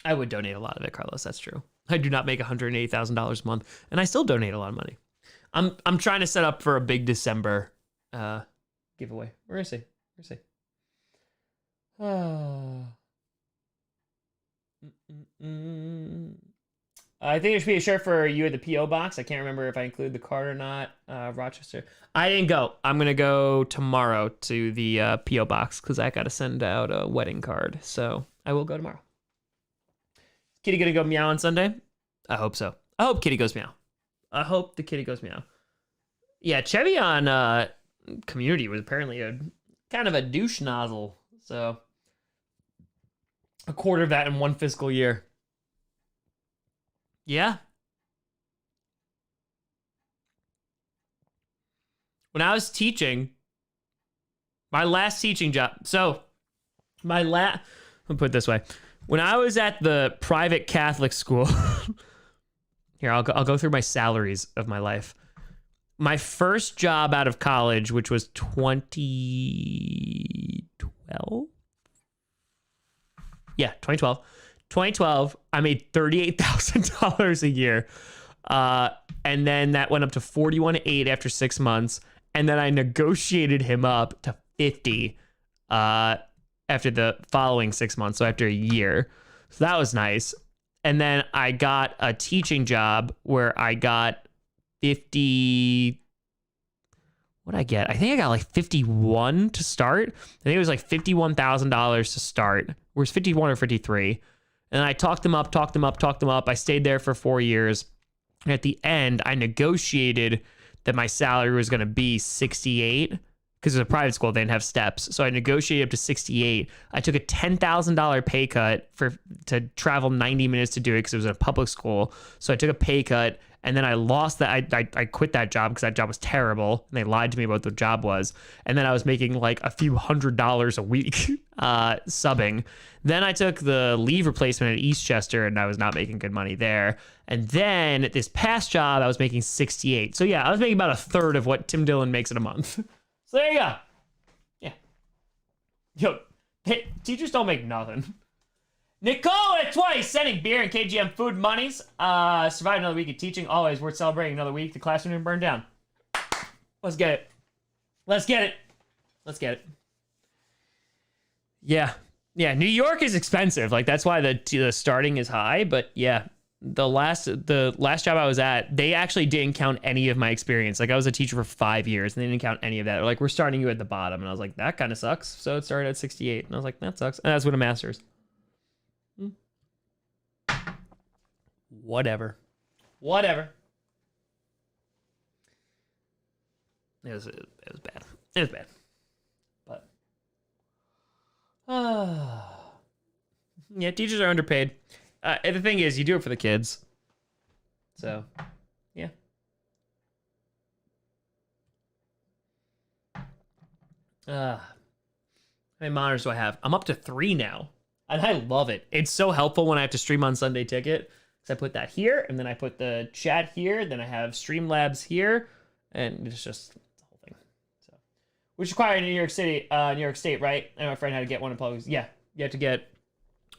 I would donate a lot of it, Carlos. That's true. I do not make $180,000 a month, and I still donate a lot of money. I'm trying to set up for a big December giveaway. Where is he? I think there should be a shirt for you at the P.O. box. I can't remember if I include the card or not. Rochester. I didn't go. I'm going to go tomorrow to the P.O. box because I got to send out a wedding card. So I will go tomorrow. Kitty gonna go meow on Sunday? I hope so. I hope Kitty goes meow. I hope the kitty goes meow. Yeah, Chevy on Community was apparently a kind of a douche nozzle. So a quarter of that in one fiscal year. Yeah. When I was teaching, my last teaching job. So I'll put it this way. When I was at the private Catholic school, here, I'll go through my salaries of my life. My first job out of college, which was 2012. Yeah, 2012. 2012, I made $38,000 a year. And then that went up to 41.8 after 6 months. And then I negotiated him up to 50 after the following 6 months. So after a year. So that was nice. And then I got a teaching job where I got 50. What'd I get? I think I got like 51 to start. I think it was like $51,000 to start. Whereas 51 or 53. And I talked them up. I stayed there for 4 years. And at the end, I negotiated that my salary was going to be 68 because it was a private school. They didn't have steps. So I negotiated up to 68. I took a $10,000 pay cut to travel 90 minutes to do it because it was in a public school. So I took a pay cut, and then I lost that. I quit that job because that job was terrible. And they lied to me about what the job was. And then I was making like a few $100s a week subbing. Then I took the leave replacement at Eastchester, and I was not making good money there. And then this past job, I was making 68. So yeah, I was making about a third of what Tim Dillon makes in a month. So there you go. Yeah. Yo, hey, teachers don't make nothing. Nicole at 20, sending beer and KGM food monies. Survived another week of teaching. Always worth celebrating another week. The classroom didn't burn down. Let's get it. Let's get it. Let's get it. Yeah. Yeah, New York is expensive. Like, that's why the starting is high. But yeah, the last job I was at, they actually didn't count any of my experience. Like, I was a teacher for 5 years, and they didn't count any of that. They're like, we're starting you at the bottom. And I was like, that kind of sucks. So it started at 68. And I was like, that sucks. And that's with a master's. Whatever. It was bad. It was bad. But yeah, teachers are underpaid. And the thing is, you do it for the kids. So, yeah. How many monitors do I have? I'm up to 3 now. And I love it. It's so helpful when I have to stream on Sunday Ticket. So I put that here, and then I put the chat here, then I have Streamlabs here, and it's just the whole thing. So, which required in New York State, right? I know my friend had to get one in public. Yeah, you have to get.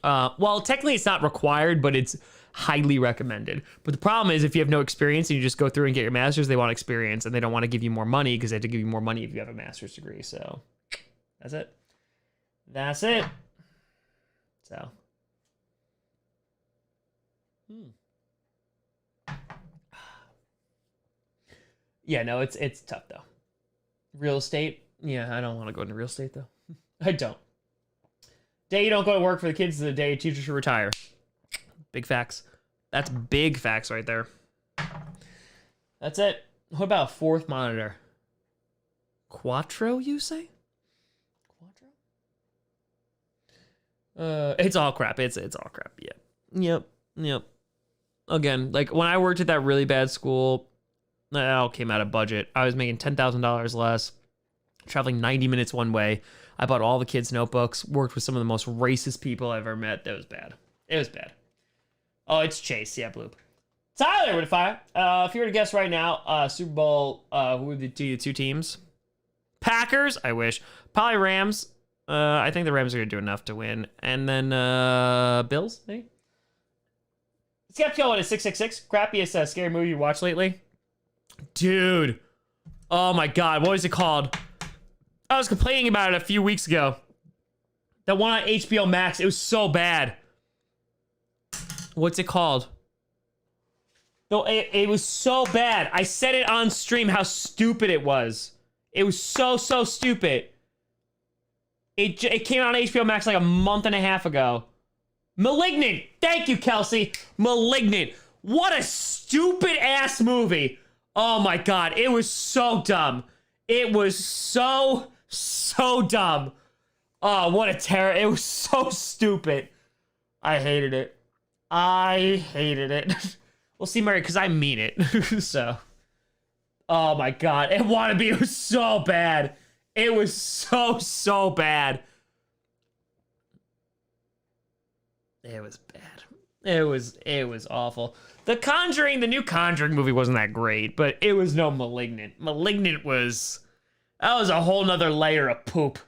Well, technically it's not required, but it's highly recommended. But the problem is, if you have no experience and you just go through and get your master's, they want experience, and they don't want to give you more money because they have to give you more money if you have a master's degree. So that's it. That's it. So. Yeah, no, it's tough though. Real estate, yeah, I don't want to go into real estate though. I don't. Day you don't go to work for the kids is the day teachers should retire. Big facts. That's big facts right there. That's it. What about a 4th monitor? Quattro, you say? Quattro? It's all crap. It's all crap. Yeah. Yep. Again, like when I worked at that really bad school, that all came out of budget. I was making $10,000 less, traveling 90 minutes one way. I bought all the kids' notebooks, worked with some of the most racist people I've ever met. That was bad. It was bad. Oh, it's Chase. Yeah, Bloop. Tyler with a 5. If you were to guess right now, Super Bowl, who would the 2 teams? Packers? I wish. Probably Rams. I think the Rams are going to do enough to win. And then Bills, maybe? Skeptical at a 666. Crappiest scary movie you watched lately? Dude. Oh my god. What was it called? I was complaining about it a few weeks ago. That one on HBO Max. It was so bad. What's it called? No, it was so bad. I said it on stream how stupid it was. It was so stupid. It came out on HBO Max like a month and a half ago. Malignant. Thank you, Kelsey. Malignant. What a stupid ass movie. Oh my God. It was so dumb. It was so dumb. Oh, what a terror. It was so stupid. I hated it. I hated it. We'll see, Murray, because I mean it. So. Oh my God. And Wannabe, it was so bad. It was so bad. It was bad. It was awful. The new Conjuring movie wasn't that great, but it was no Malignant. Malignant that was a whole nother layer of poop.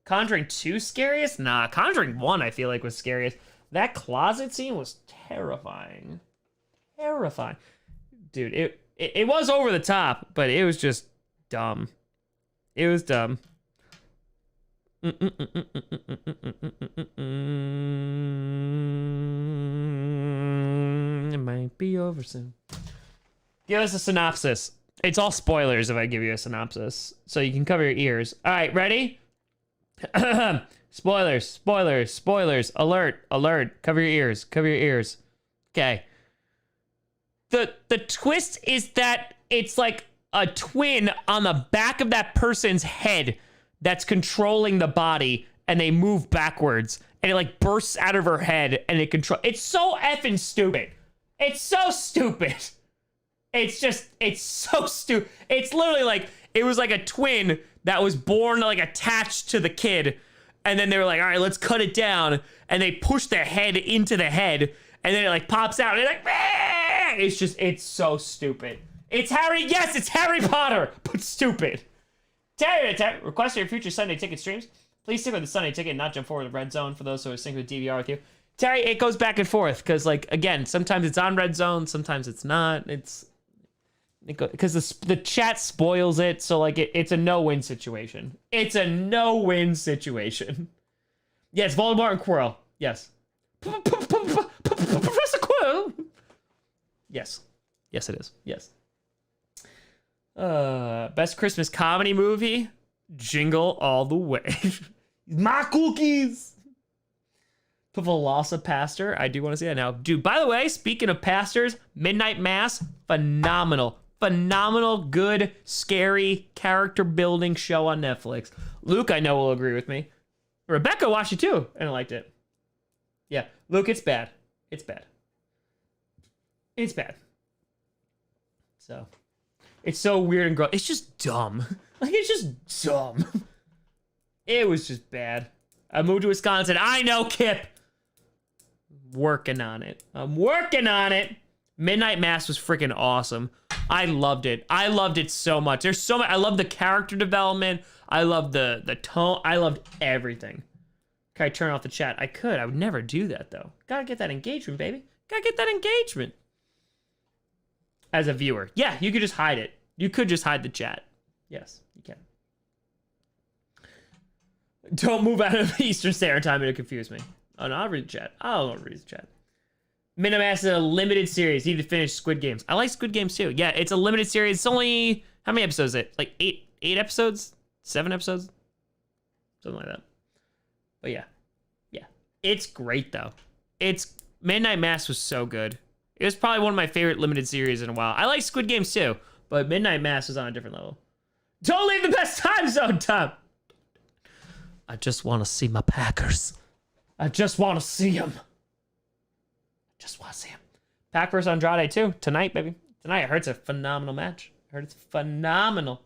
Conjuring 2 scariest? Nah, Conjuring 1 I feel like was scariest. That closet scene was terrifying. Terrifying. Dude, it was over the top, but it was just dumb. It was dumb. It might be over soon. Give us a synopsis. It's all spoilers if I give you a synopsis, so you can cover your ears. All right, ready? Spoilers. Alert. Cover your ears. Okay. The twist is that it's like a twin on the back of that person's head that's controlling the body, and they move backwards, and it like bursts out of her head, and it's so effing stupid. It's so stupid. It's so stupid. It's literally like, it was like a twin that was born like attached to the kid, and then they were like, all right, let's cut it down, and they push their head into the head, and then it like pops out, and it's like, bah! It's so stupid. It's Harry Potter, but stupid. Terry, request your future Sunday ticket streams. Please stick with the Sunday ticket and not jump forward to Red Zone for those who are synced with DVR with you. Terry, it goes back and forth, because like, again, sometimes it's on Red Zone, sometimes it's not. Because the chat spoils it, so like it's a no-win situation. It's a no-win situation. Yes, Voldemort and Quirrell. Yes. Professor Quirrell. Yes. Yes, it is. Yes. Best Christmas comedy movie? Jingle All the Way. My cookies. Velocipastor. I do want to see that now. Dude, by the way, speaking of pastors, Midnight Mass, phenomenal, good, scary, character-building show on Netflix. Luke, I know, will agree with me. Rebecca watched it too, and liked it. Yeah, Luke, it's bad. It's bad. So, it's so weird and gross. It's just dumb. Like, it's just dumb. It was just bad. I moved to Wisconsin. I know, Kip. Working on it. I'm working on it. Midnight Mass was freaking awesome. I loved it. I loved it so much. There's so much. I love the character development. I love the tone. I loved everything. Can I turn off the chat? I could. I would never do that, though. Gotta get that engagement, baby. Gotta get that engagement. As a viewer. Yeah, you could just hide it. You could just hide the chat. Yes, you can. Don't move out of Eastern Standard Time. It'll confuse me. Oh, no, I'll read the chat. I'll read the chat. Minimass is a limited series. You need to finish Squid Games. I like Squid Games, too. Yeah, it's a limited series. It's only... How many episodes is it? Like 8 episodes? 7 episodes? Something like that. But yeah. Yeah. It's great, though. Midnight Mass was so good. It was probably one of my favorite limited series in a while. I like Squid Games, too. But Midnight Mass was on a different level. Don't leave the best time zone, Tom! I just want to see my Packers. I just want to see them. Pack versus Andrade, too. Tonight, baby. Tonight. I heard it's a phenomenal match. I heard it's phenomenal.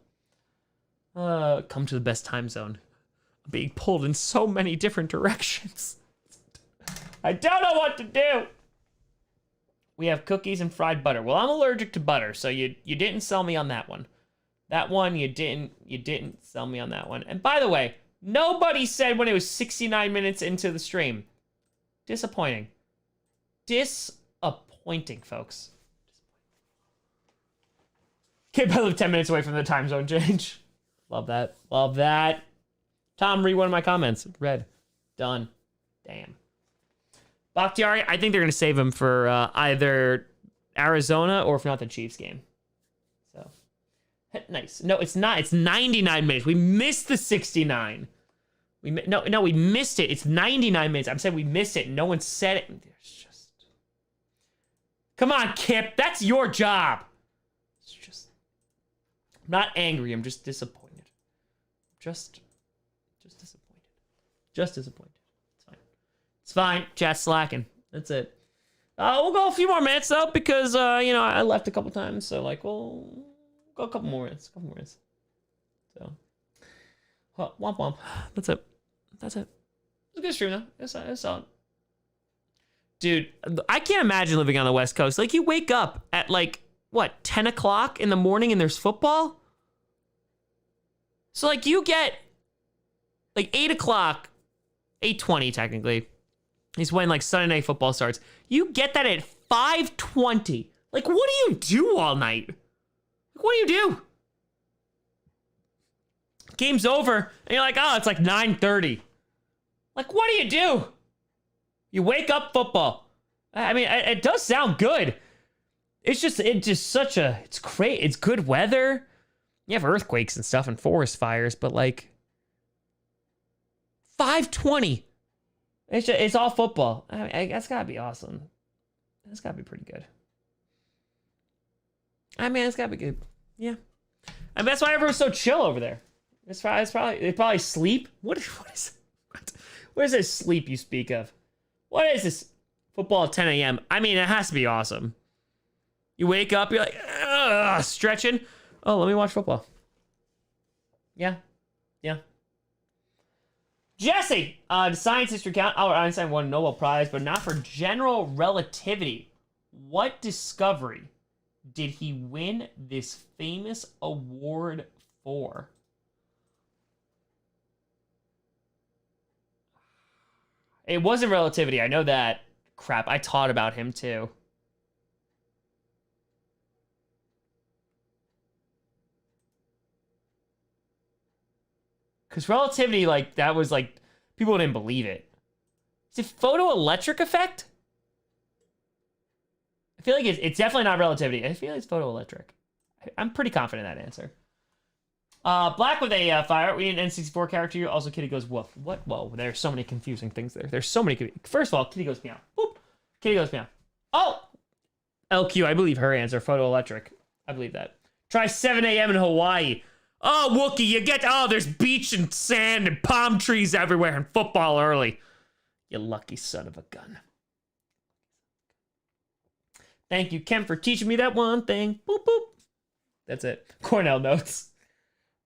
Come to the best time zone. I'm being pulled in so many different directions. I don't know what to do. We have cookies and fried butter. Well, I'm allergic to butter, so you didn't sell me on that one. That one, you didn't sell me on that one. And by the way, nobody said when it was 69 minutes into the stream. Disappointing. Disappointing, folks. Kid, I live 10 minutes away from the time zone change. Love that. Love that. Tom, read one of my comments. Read. Done. Damn. Bakhtiari, I think they're going to save him for either Arizona or if not the Chiefs game. So, nice. No, it's not. It's 99 minutes. We missed the 69. We missed it. It's 99 minutes. I'm saying we missed it. No one said it. There's just... Come on, Kip. That's your job. It's just... I'm not angry. I'm just disappointed. Just disappointed. Just disappointed. It's fine. It's fine. Chat's slacking. That's it. We'll go a few more minutes, though, because, you know, I left a couple times. So, like, we'll go a couple more minutes. So, womp womp. That's it. It's a good stream, though. It's solid. Dude, I can't imagine living on the West Coast. Like, you wake up at, like, what, 10 o'clock in the morning and there's football? So, like, you get, like, 8 o'clock, 8:20, technically, is when, like, Sunday Night Football starts. You get that at 5:20. Like, what do you do all night? Like, what do you do? Game's over, and you're like, oh, it's like 9:30. Like, what do you do? You wake up football. I mean, it does sound good. It's just such a, it's great. It's good weather. You have earthquakes and stuff and forest fires, but like 5:20. It's all football. I mean, that's gotta be awesome. That's gotta be pretty good. I mean, it's gotta be good. Yeah. I mean, that's why everyone's so chill over there. It's probably they probably sleep. What is this sleep you speak of? What is this? Football at 10 a.m. I mean, it has to be awesome. You wake up, you're like, ugh, stretching. Oh, let me watch football. Yeah. Jesse, does science history count? Albert Einstein won a Nobel Prize, but not for general relativity. What discovery did he win this famous award for? It wasn't relativity. I know that. Crap, I taught about him too. Because relativity, like, that was like, people didn't believe it. Is it photoelectric effect? I feel like it's definitely not relativity. I feel like it's photoelectric. I'm pretty confident in that answer. Black with a fire. We need an N64 character. Also, Kitty goes woof. What? Whoa, there's so many confusing things there. There's so many. First of all, Kitty goes meow. Boop. Kitty goes meow. Oh! LQ, I believe her answer. Photoelectric. I believe that. Try 7 a.m. in Hawaii. Oh, Wookie, you get... Oh, there's beach and sand and palm trees everywhere and football early. You lucky son of a gun. Thank you, Ken, for teaching me that one thing. Boop, boop. That's it. Cornell notes.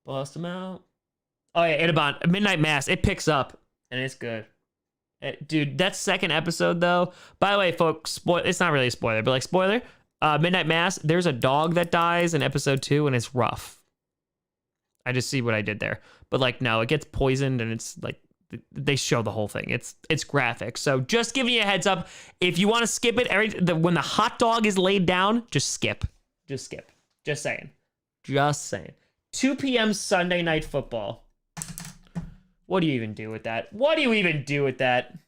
Bust them out. Oh, yeah, Itabon. Midnight Mass. It picks up, and it's good. Dude, that second episode, though... By the way, folks, it's not really a spoiler, but, like, spoiler. Midnight Mass, there's a dog that dies in episode 2, and it's rough. I just see what I did there. But, like, no, it gets poisoned, and it's, like, they show the whole thing. It's graphic. So just giving you a heads up, if you want to skip it, when the hot dog is laid down, just skip. Just skip. Just saying. 2 p.m. Sunday Night Football. What do you even do with that? What do you even do with that?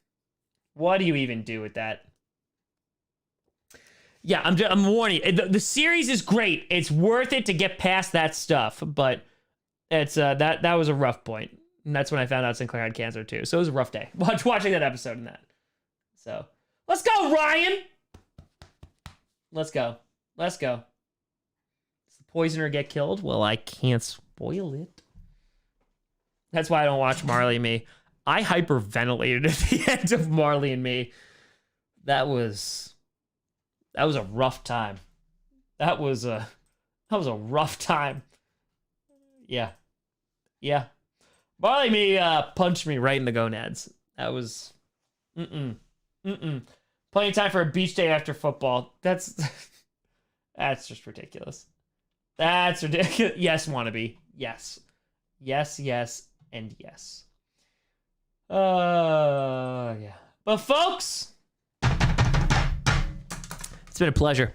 Yeah, I'm warning you. The series is great. It's worth it to get past that stuff, but it's that was a rough point. And that's when I found out Sinclair had cancer too. So it was a rough day watching that episode and that. So let's go, Ryan. Let's go. Does the poisoner get killed? Well, I can't spoil it. That's why I don't watch Marley and Me. I hyperventilated at the end of Marley and Me. That was a rough time. That was a rough time. Yeah. Marley and Me punched me right in the gonads. That was plenty of time for a beach day after football. That's just ridiculous. That's ridiculous. Yes, wannabe. Yes, and yes. Yeah. But folks, it's been a pleasure.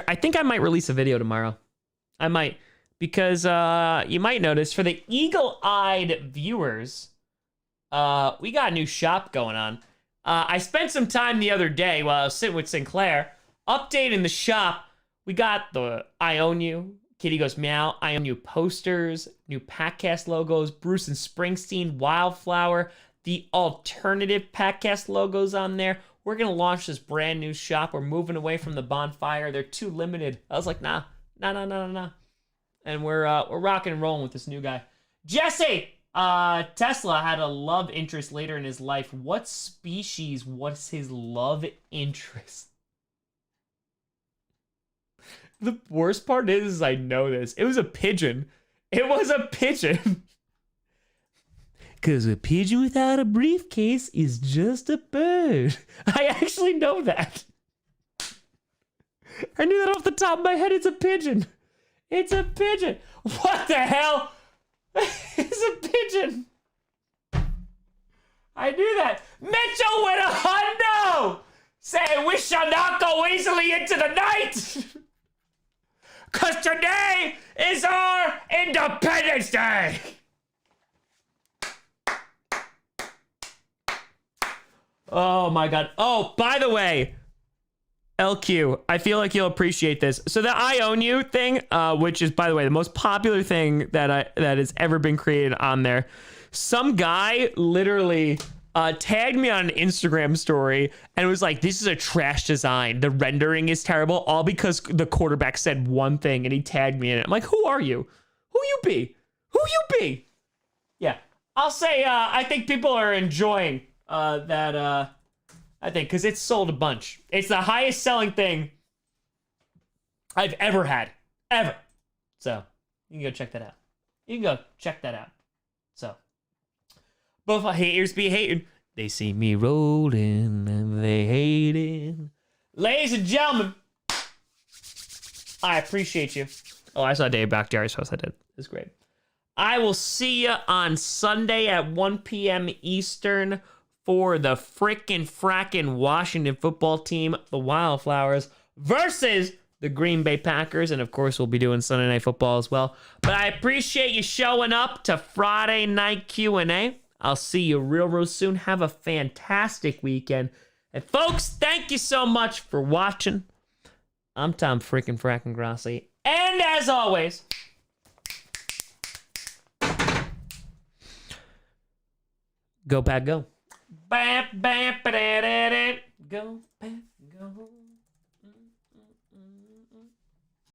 I think I might release a video tomorrow. I might. Because you might notice, for the eagle-eyed viewers, we got a new shop going on. I spent some time the other day while I was sitting with Sinclair, updating the shop. We got the I Own You Kitty goes, meow. I own new posters, new Packcast logos, Bruce and Springsteen, Wildflower, the alternative Packcast logos on there. We're going to launch this brand new shop. We're moving away from the bonfire. They're too limited. I was like, nah. And we're rocking and rolling with this new guy. Jesse! Tesla had a love interest later in his life. What species was his love interest? The worst part is I know this. It was a pigeon. It was a pigeon. Because a pigeon without a briefcase is just a bird. I actually know that. I knew that off the top of my head. It's a pigeon. It's a pigeon. What the hell? It's a pigeon. I knew that. Mitchell with a hundo. Say, we shall not go easily into the night. Because today is our Independence Day. Oh my God. Oh, by the way, LQ, I feel like you'll appreciate this. So the I Own You thing, which is, by the way, the most popular thing that has ever been created on there. Some guy literally tagged me on an Instagram story and was like, this is a trash design. The rendering is terrible, all because the quarterback said one thing and he tagged me in it. I'm like, who are you? Who you be? Who you be? Yeah, I'll say I think people are enjoying that. I think, because it's sold a bunch. It's the highest selling thing I've ever had. Ever. So, you can go check that out. So, both haters be hating. They see me rolling and they hating. Ladies and gentlemen, I appreciate you. Oh, I saw Dave Bakhtiari's post. I did. It's great. I will see you on Sunday at 1 p.m. Eastern for the frackin' Washington football team, the Wildflowers, versus the Green Bay Packers. And of course, we'll be doing Sunday Night Football as well. But I appreciate you showing up to Friday Night Q&A. I'll see you real soon. Have a fantastic weekend. And folks, thank you so much for watching. I'm Tom frackin' Grossi. And as always, go Pack Go. Bam, bam, ba-da-da-da. Go, Pack, go.